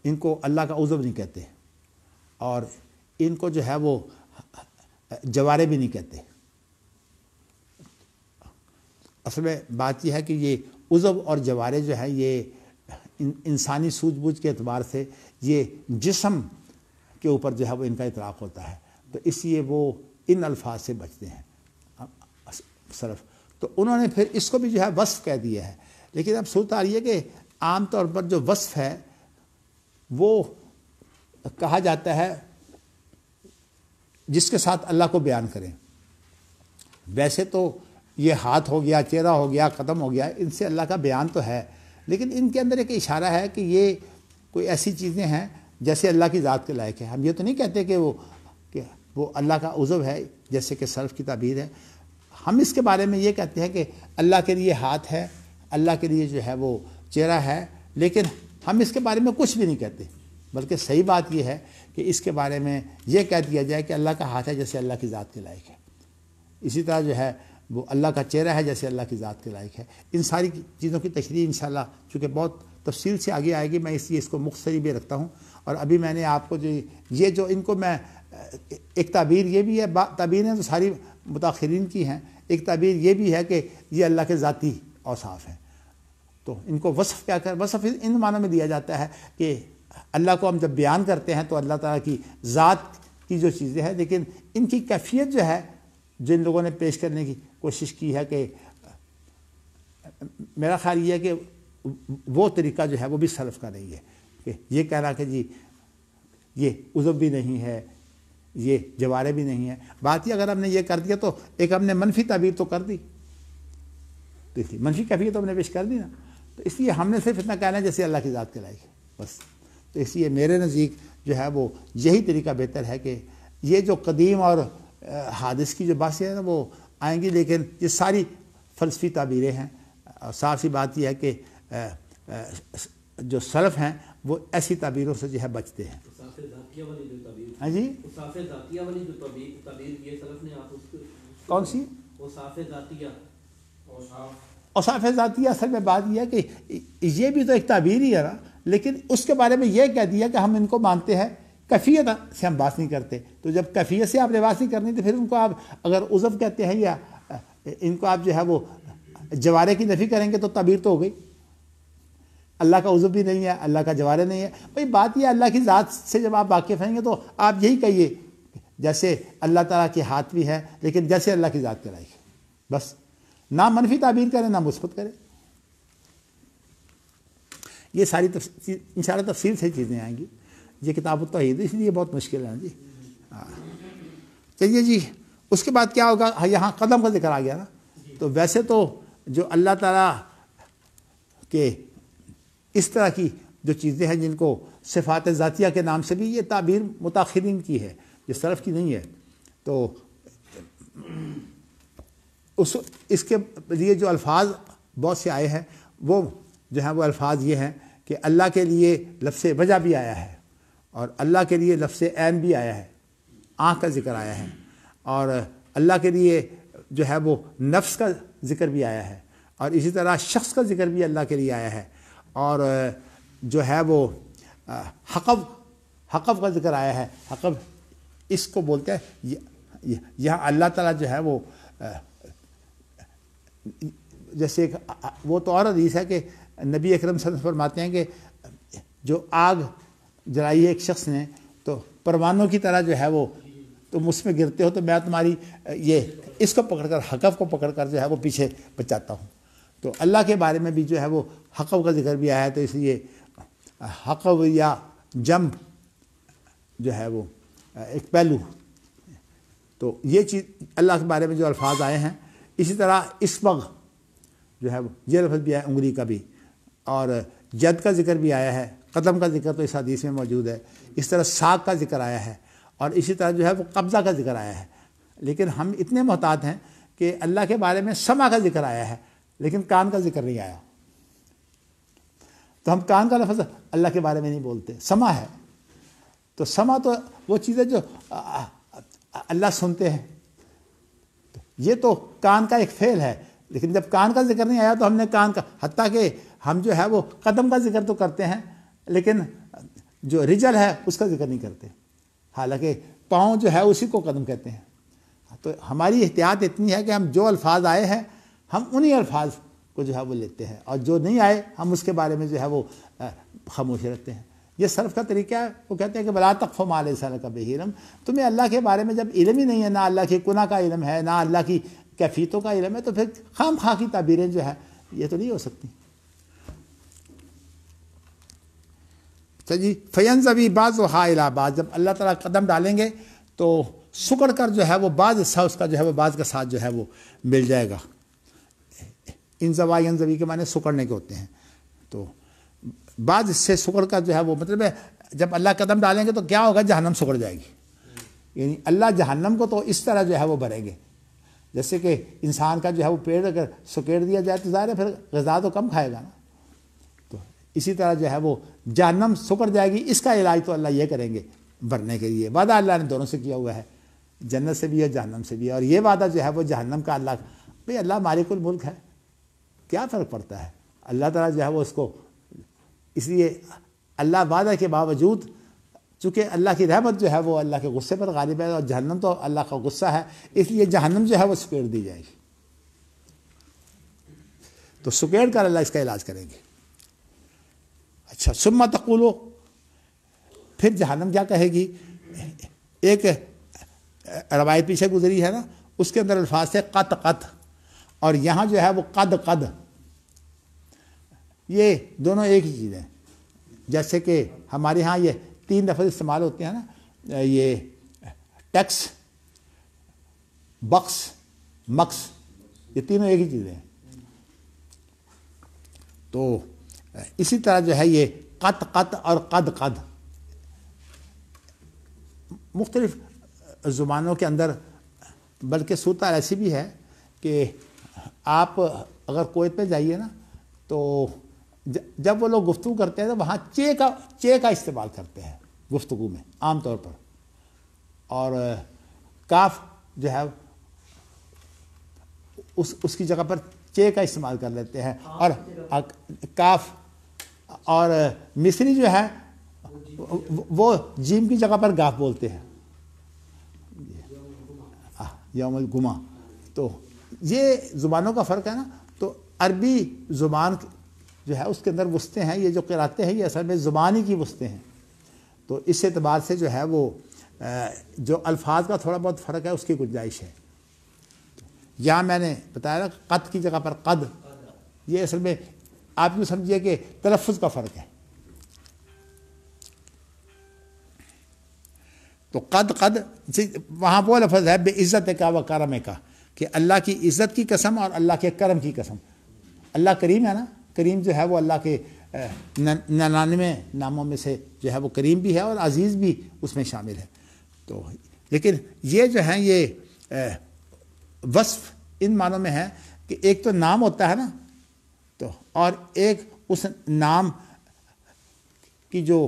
ان کو اللہ کا عزو نہیں کہتے، اور ان کو جو ہے وہ جوارے بھی نہیں کہتے. اصل میں بات یہ ہے کہ یہ عزو اور جوارے جو ہے یہ انسانی سوجھ بوجھ کے اعتبار سے یہ جسم کے اوپر جو ہے وہ ان کا اطلاق ہوتا ہے، تو اس لیے وہ ان الفاظ سے بچتے ہیں صرف. تو انہوں نے پھر اس کو بھی جو ہے وصف کہہ دیا ہے. لیکن اب صورت آ رہی ہے کہ عام طور پر جو وصف ہے وہ کہا جاتا ہے جس کے ساتھ اللہ کو بیان کریں. ویسے تو یہ ہاتھ ہو گیا، چہرہ ہو گیا، قدم ہو گیا، ان سے اللہ کا بیان تو ہے، لیکن ان کے اندر ایک اشارہ ہے کہ یہ کوئی ایسی چیزیں ہیں جیسے اللہ کی ذات کے لائق ہے. ہم یہ تو نہیں کہتے کہ وہ اللہ کا عضو ہے جیسے کہ سلف کی تعبیر ہے. ہم اس کے بارے میں یہ کہتے ہیں کہ اللہ کے لیے ہاتھ ہے، اللہ کے لیے جو ہے وہ چہرہ ہے، لیکن ہم اس کے بارے میں کچھ بھی نہیں کہتے. بلکہ صحیح بات یہ ہے کہ اس کے بارے میں یہ کہہ دیا جائے کہ اللہ کا ہاتھ ہے جیسے اللہ کی ذات کے لائق ہے. اسی طرح جو ہے وہ اللہ کا چہرہ ہے جیسے اللہ کی ذات کے لائق ہے. ان ساری چیزوں کی تشریح انشاءاللہ چونکہ بہت تفصیل سے آگے آئے گی، میں اس لیے اس کو مختصری بھی رکھتا ہوں. اور ابھی میں نے آپ کو جو ان کو میں ایک تعبیر یہ بھی ہے، تعبیریں تو ساری متاخرین کی ہیں، ایک تعبیر یہ بھی ہے کہ یہ اللہ کے ذاتی اوصاف ہیں. تو ان کو وصف کیا کر، وصف ان معنوں میں دیا جاتا ہے کہ اللہ کو ہم جب بیان کرتے ہیں تو اللہ تعالیٰ کی ذات کی جو چیزیں ہیں، لیکن ان کی کیفیت جو ہے جن لوگوں نے پیش کرنے کی کوشش کی ہے کہ میرا خیال یہ ہے کہ وہ طریقہ جو ہے وہ بھی سلف کا نہیں ہے کہ یہ کہنا کہ جی یہ عضو بھی نہیں ہے، یہ جوارے بھی نہیں ہے. بات یہ اگر ہم نے یہ کر دیا تو ایک ہم نے منفی تعبیر تو کر دی، تو اس لیے منفی کیفیت تو ہم نے پیش کر دی نا. تو اس لیے ہم نے صرف اتنا کہنا ہے جیسے اللہ کی ذات کے لائق ہے بس. تو اس لیے میرے نزدیک جو ہے وہ یہی طریقہ بہتر ہے کہ یہ جو قدیم اور حادث کی جو باتیں ہیں نا وہ آئیں گی، لیکن یہ ساری فلسفی تعبیریں ہیں. اور صاف سی بات یہ ہے کہ جو سلف ہیں وہ ایسی تعبیروں سے جو ہے بچتے ہیں. ہاں جی، کون سی اوصاف ذاتیہ؟ اصل میں بات یہ ہے کہ یہ بھی تو ایک تعبیر ہی ہے نا، لیکن اس کے بارے میں یہ کہہ دیا کہ ہم ان کو مانتے ہیں، کیفیت سے ہم بات نہیں کرتے. تو جب کیفیت سے آپ نے بات نہیں کرنی تو پھر ان کو آپ اگر عضو کہتے ہیں یا ان کو آپ جو ہے وہ جوارے کی نفی کریں گے تو تعبیر تو ہو گئی. اللہ کا عضو بھی نہیں ہے، اللہ کا جوارے نہیں ہے. بھائی بات یہ اللہ کی ذات سے جب آپ واقف ہیں گے تو آپ یہی کہیے جیسے اللہ تعالیٰ کے ہاتھ بھی ہے لیکن جیسے اللہ کی ذات کے لائق ہے بس. نہ منفی تعبیر کریں نہ مثبت کریں. یہ ساری انشاءاللہ تفصیل سے چیزیں آئیں گی. یہ کتاب التوحید اس لیے بہت مشکل ہے جی. چلیے جی، اس کے بعد کیا ہوگا؟ یہاں قدم کا ذکر آ گیا نا. تو ویسے تو جو اللہ تعالیٰ کے اس طرح کی جو چیزیں ہیں جن کو صفات ذاتیہ کے نام سے بھی، یہ تعبیر متاخرین کی ہے، یہ سلف کی نہیں ہے. تو اس کے لیے جو الفاظ بہت سے آئے ہیں وہ جو ہیں وہ الفاظ یہ ہیں کہ اللہ کے لیے لفظ وجہ بھی آیا ہے، اور اللہ کے لیے لفظ عین بھی آیا ہے، آنکھ کا ذکر آیا ہے، اور اللہ کے لیے جو ہے وہ نفس کا ذکر بھی آیا ہے، اور اسی طرح شخص کا ذکر بھی اللہ کے لیے آیا ہے، اور جو ہے وہ حقب کا ذکر آیا ہے. حقب اس کو بولتے ہیں، یہاں اللہ تعالیٰ جو ہے وہ جیسے وہ تو اور حدیث ہے کہ نبی اکرم صلی اللہ علیہ وسلم فرماتے ہیں کہ جو آگ جلائی ہے ایک شخص نے تو پروانوں کی طرح جو ہے وہ تم اس میں گرتے ہو تو میں تمہاری یہ اس کو پکڑ کر حقب کو پکڑ کر جو ہے وہ پیچھے بچاتا ہوں. تو اللہ کے بارے میں بھی جو ہے وہ حقب کا ذکر بھی آیا ہے، تو اس لیے حقب یا جنب جو ہے وہ ایک پہلو. تو یہ چیز اللہ کے بارے میں جو الفاظ آئے ہیں. اسی طرح اسبغ جو ہے وہ یہ لفظ بھی آیا انگلی کا بھی، اور ید کا ذکر بھی آیا ہے، قدم کا ذکر تو اس حدیث میں موجود ہے. اس طرح ساق کا ذکر آیا ہے، اور اسی طرح جو ہے وہ قبضہ کا ذکر آیا ہے. لیکن ہم اتنے محتاط ہیں کہ اللہ کے بارے میں سمع کا ذکر آیا ہے لیکن کان کا ذکر نہیں آیا. تو ہم کان کا لفظ اللہ کے بارے میں نہیں بولتے، سمع ہے. تو سمع تو وہ چیزیں جو اللہ سنتے ہیں، یہ تو کان کا ایک فعل ہے. لیکن جب کان کا ذکر نہیں آیا تو ہم نے کان کا، حتیٰ کہ ہم جو ہے وہ قدم کا ذکر تو کرتے ہیں لیکن جو رجل ہے اس کا ذکر نہیں کرتے، حالانکہ پاؤں جو ہے اسی کو قدم کہتے ہیں. تو ہماری احتیاط اتنی ہے کہ ہم جو الفاظ آئے ہیں ہم انہی الفاظ کو جو ہے وہ لیتے ہیں، اور جو نہیں آئے ہم اس کے بارے میں جو ہے وہ خاموش رکھتے ہیں. یہ سلف کا طریقہ ہے. وہ کہتے ہیں کہ بلا تقف ما لیس لک بہ علم، تمہیں اللہ کے بارے میں جب علم ہی نہیں ہے، نہ اللہ کی کنہ کا علم ہے، نہ اللہ کی کیفیتوں کا علم ہے، تو پھر خام خواہ کی تعبیریں جو ہے یہ تو نہیں ہو سکتی. اچھا جی، فینزوی بعض و ہا الی بعض، جب اللہ تعالیٰ قدم ڈالیں گے تو سکڑ کر جو ہے وہ بعض حصہ اس کا جو ہے وہ بعض کے ساتھ جو ہے وہ مل جائے گا. انزوا ینزوی کے معنی سکڑنے کے ہوتے ہیں. تو بعض حصے سکڑ کا جو ہے وہ مطلب ہے جب اللہ قدم ڈالیں گے تو کیا ہوگا، جہنم سکڑ جائے گی. یعنی اللہ جہنم کو تو اس طرح جو ہے وہ بھریں گے جیسے کہ انسان کا جو ہے وہ پیڑ اگر سکیڑ دیا جائے تو ظاہر ہے پھر غذا تو کم کھائے گا نا. تو اسی طرح جو ہے وہ جہنم سکڑ جائے گی. اس کا علاج تو اللہ یہ کریں گے بھرنے کے لیے. وعدہ اللہ نے دونوں سے کیا ہوا ہے، جنت سے بھی ہے جہنم سے بھی ہے. اور یہ وعدہ جو ہے وہ جہنم کا اللہ بھئی اللہ مالک الملک ہے، کیا فرق پڑتا ہے. اللہ تعالیٰ جو ہے وہ اس کو، اس لیے اللہ وعدہ کے باوجود چونکہ اللہ کی رحمت جو ہے وہ اللہ کے غصے پر غالب ہے، اور جہنم تو اللہ کا غصہ ہے، اس لیے جہنم جو ہے وہ سکیڑ دی جائے گی. تو سکیڑ کر اللہ اس کا علاج کریں گے. اچھا، ثم تقولو، پھر جہنم کیا کہے گی. ایک روایت پیچھے گزری ہے نا، اس کے اندر الفاظ سے قط قط، اور یہاں جو ہے وہ قد قد. یہ دونوں ایک ہی چیز ہیں. جیسے کہ ہمارے ہاں یہ 3 لفظ استعمال ہوتے ہیں نا، یہ ٹیکس، بخش، مکس، یہ تینوں ایک ہی چیزیں ہیں. تو اسی طرح جو ہے یہ قط قط اور قد قد مختلف زبانوں کے اندر، بلکہ صورت ایسی بھی ہے کہ آپ اگر کویت پہ جائیے نا تو جب وہ لوگ گفتگو کرتے ہیں تو وہاں چے کا استعمال کرتے ہیں گفتگو میں عام طور پر، اور کاف جو ہے اس کی جگہ پر چے کا استعمال کر لیتے ہیں. اور کاف، اور مصری جو ہے وہ جیم کی جگہ پر گاف بولتے ہیں، یوم الجمعہ. تو یہ زبانوں کا فرق ہے نا. تو عربی زبان جو ہے اس کے اندر وسطیں ہیں، یہ جو قراتیں ہیں یہ اصل میں زبان ہی کی وسطیں ہیں. تو اس اعتبار سے جو ہے وہ جو الفاظ کا تھوڑا بہت فرق ہے اس کی گنجائش ہے. یہاں میں نے بتایا نا قد کی جگہ پر قد، یہ اصل میں آپ یوں سمجھیے کہ تلفظ کا فرق ہے. تو قد قد وہاں وہ لفظ ہے بے عزت کا و کرم کا، کہ اللہ کی عزت کی قسم اور اللہ کے کرم کی قسم. اللہ کریم ہے نا، کریم جو ہے وہ اللہ کے 99 ناموں میں سے جو ہے وہ کریم بھی ہے اور عزیز بھی اس میں شامل ہے. تو لیکن یہ جو ہیں یہ وصف ان معنوں میں ہے کہ ایک تو نام ہوتا ہے نا، تو اور ایک اس نام کی جو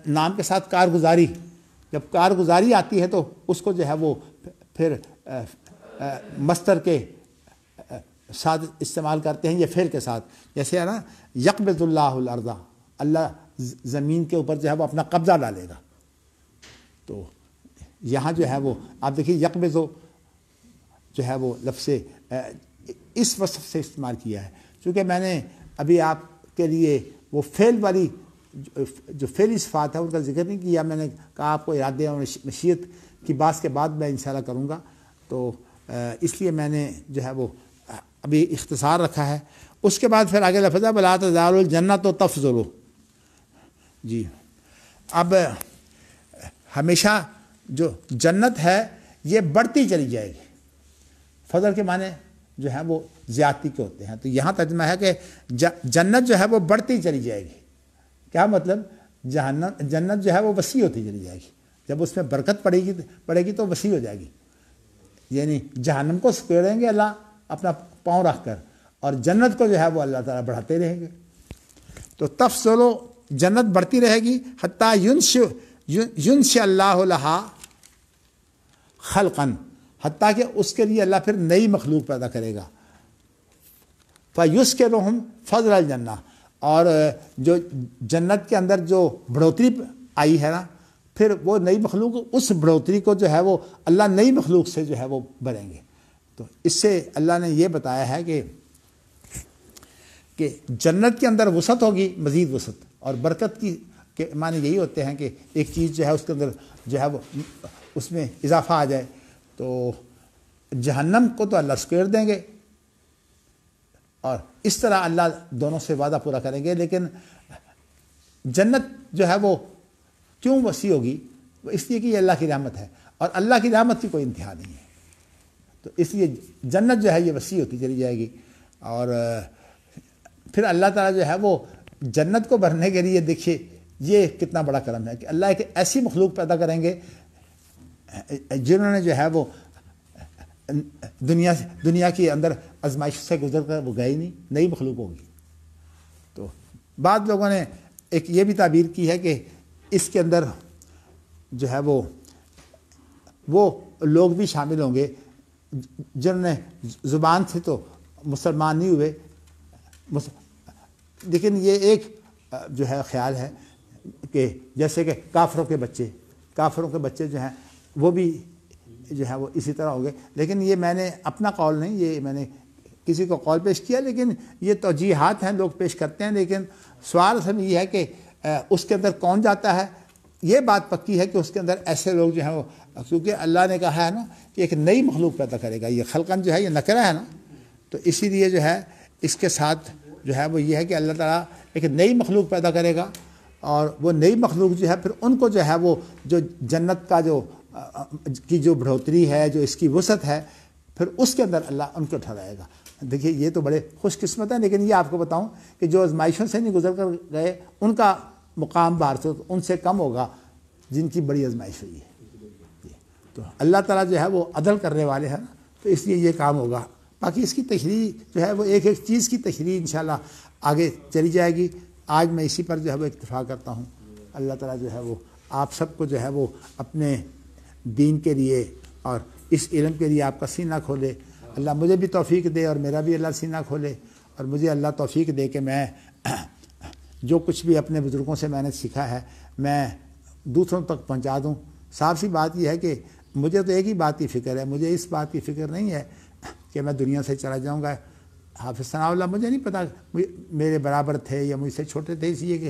نام کے ساتھ کارگزاری، جب کارگزاری آتی ہے تو اس کو جو ہے وہ پھر مصدر کے ساتھ استعمال کرتے ہیں، یہ فعل کے ساتھ. جیسے ہے نا یقبض اللہ الارض، اللہ زمین کے اوپر جو ہے وہ اپنا قبضہ ڈالے گا. تو یہاں جو ہے وہ آپ دیکھیے یقبض جو ہے وہ لفظ اس وصف سے استعمال کیا ہے. چونکہ میں نے ابھی آپ کے لیے وہ فعل والی جو فعلی صفات ہے ان کا ذکر نہیں کیا. میں نے کہا آپ کو ارادے اور مشیت کی بات کے بعد میں انشاءاللہ کروں گا، تو اس لیے میں نے جو ہے وہ ابھی اختصار رکھا ہے. اس کے بعد پھر آگے لفظ ہے بلا تزال الجنت و تفضل. جی اب ہمیشہ جو جنت ہے یہ بڑھتی چلی جائے گی. فضل کے معنی جو ہیں وہ زیادتی کے ہوتے ہیں. تو یہاں ترجمہ ہے کہ جنت جو ہے وہ بڑھتی چلی جائے گی. کیا مطلب؟ جنت جو ہے وہ وسیع ہوتی چلی جائے گی. جب اس میں برکت پڑے گی تو وسیع ہو جائے گی. یعنی جہنم کو سکیڑیں گے اللہ اپنا پاؤں رکھ کر، اور جنت کو جو ہے وہ اللہ تعالیٰ بڑھاتے رہیں گے. تو تفضل جنت بڑھتی رہے گی حتیٰ ینشئ اللہ لہا خلقا، حتیٰ کہ اس کے لیے اللہ پھر نئی مخلوق پیدا کرے گا. فیسکنہم فضل الجنہ، اور جو جنت کے اندر جو بڑھوتری آئی ہے نا، پھر وہ نئی مخلوق اس بڑھوتری کو جو ہے وہ اللہ نئی مخلوق سے جو ہے وہ بھریں گے. تو اس سے اللہ نے یہ بتایا ہے کہ جنت کے اندر وسعت ہوگی، مزید وسعت، اور برکت کی کے معنی یہی ہوتے ہیں کہ ایک چیز جو ہے اس کے اندر جو ہے وہ اس میں اضافہ آ جائے. تو جہنم کو تو اللہ سکیڑ دیں گے، اور اس طرح اللہ دونوں سے وعدہ پورا کریں گے. لیکن جنت جو ہے وہ کیوں وسیع ہوگی؟ اس لیے کہ یہ اللہ کی رحمت ہے، اور اللہ کی رحمت کی کوئی انتہا نہیں ہے. تو اس لیے جنت جو ہے یہ وسیع ہوتی چلی جائے گی. اور پھر اللہ تعالیٰ جو ہے وہ جنت کو بھرنے کے لیے دیکھیے یہ کتنا بڑا کرم ہے کہ اللہ ایک ایسی مخلوق پیدا کریں گے جنہوں نے جو ہے وہ دنیا کے اندر آزمائش سے گزر کر وہ گئے ہی نہیں، نئی مخلوق ہوگی. تو بعض لوگوں نے ایک یہ بھی تعبیر کی ہے کہ اس کے اندر جو ہے وہ لوگ بھی شامل ہوں گے جنہوں نے زبان سے تو مسلمان نہیں ہوئے، لیکن یہ ایک جو ہے خیال ہے کہ جیسے کہ کافروں کے بچے جو ہیں وہ بھی جو ہے وہ اسی طرح ہو گئے. لیکن یہ میں نے اپنا قول نہیں، یہ میں نے کسی کو قول پیش کیا، لیکن یہ توجیحات ہیں، لوگ پیش کرتے ہیں. لیکن سوال اصل میں یہ ہے کہ اس کے اندر کون جاتا ہے. یہ بات پکی ہے کہ اس کے اندر ایسے لوگ جو ہیں وہ، کیونکہ اللہ نے کہا ہے نا کہ ایک نئی مخلوق پیدا کرے گا. یہ خلقن جو ہے یہ نکرہ ہے نا، تو اسی لیے جو ہے اس کے ساتھ جو ہے وہ یہ ہے کہ اللہ تعالیٰ ایک نئی مخلوق پیدا کرے گا، اور وہ نئی مخلوق جو ہے پھر ان کو جو ہے وہ جو جنت کا جو بڑھوتری ہے، جو اس کی وسعت ہے، پھر اس کے اندر اللہ ان کو ٹھہرائے گا. دیکھیے یہ تو بڑے خوش قسمت ہیں. لیکن یہ آپ کو بتاؤں کہ جو آزمائشوں سے نہیں گزر کر گئے ان کا مقام باہر سے ان سے کم ہوگا جن کی بڑی آزمائش ہوئی ہے. تو اللہ تعالیٰ جو ہے وہ عدل کرنے والے ہیں، تو اس لیے یہ کام ہوگا. باقی اس کی تشریح جو ہے وہ ایک ایک چیز کی تشریح انشاءاللہ آگے چلی جائے گی. آج میں اسی پر جو ہے وہ اکتفا کرتا ہوں. اللہ تعالیٰ جو ہے وہ آپ سب کو جو ہے وہ اپنے دین کے لیے اور اس علم کے لیے آپ کا سینہ کھولے. اللہ مجھے بھی توفیق دے اور میرا بھی اللہ سینہ کھولے، اور مجھے اللہ توفیق دے کہ میں جو کچھ بھی اپنے بزرگوں سے میں نے سیکھا ہے میں دوسروں تک پہنچا دوں. صاف سی بات یہ ہے کہ مجھے تو ایک ہی بات کی فکر ہے، مجھے اس بات کی فکر نہیں ہے کہ میں دنیا سے چلا جاؤں گا. حافظ ثناء اللہ مجھے نہیں پتا میرے برابر تھے یا مجھ سے چھوٹے تھے، اس لیے کہ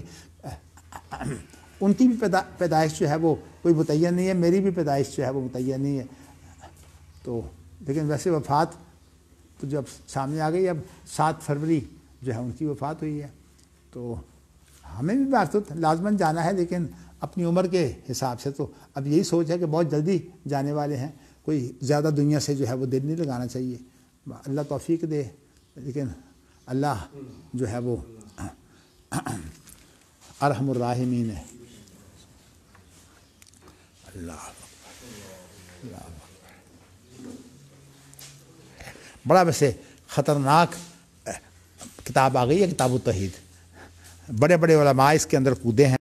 ان کی بھی پیدائش جو ہے وہ کوئی متعین نہیں ہے، میری بھی پیدائش جو ہے وہ متعین نہیں ہے. تو لیکن ویسے وفات تو جب سامنے آ گئی، اب 7 فروری جو ہے ان کی وفات ہوئی ہے. تو ہمیں بھی بات لازماً جانا ہے، لیکن اپنی عمر کے حساب سے تو اب یہی سوچ ہے کہ بہت جلدی جانے والے ہیں، کوئی زیادہ دنیا سے جو ہے وہ دل نہیں لگانا چاہیے. اللہ توفیق دے. لیکن اللہ جو ہے وہ ارحم الراحمین ہے. اللہ بڑا ویسے خطرناک کتاب آ گئی ہے کتاب التوحید. بڑے بڑے علماء اس کے اندر کودے ہیں.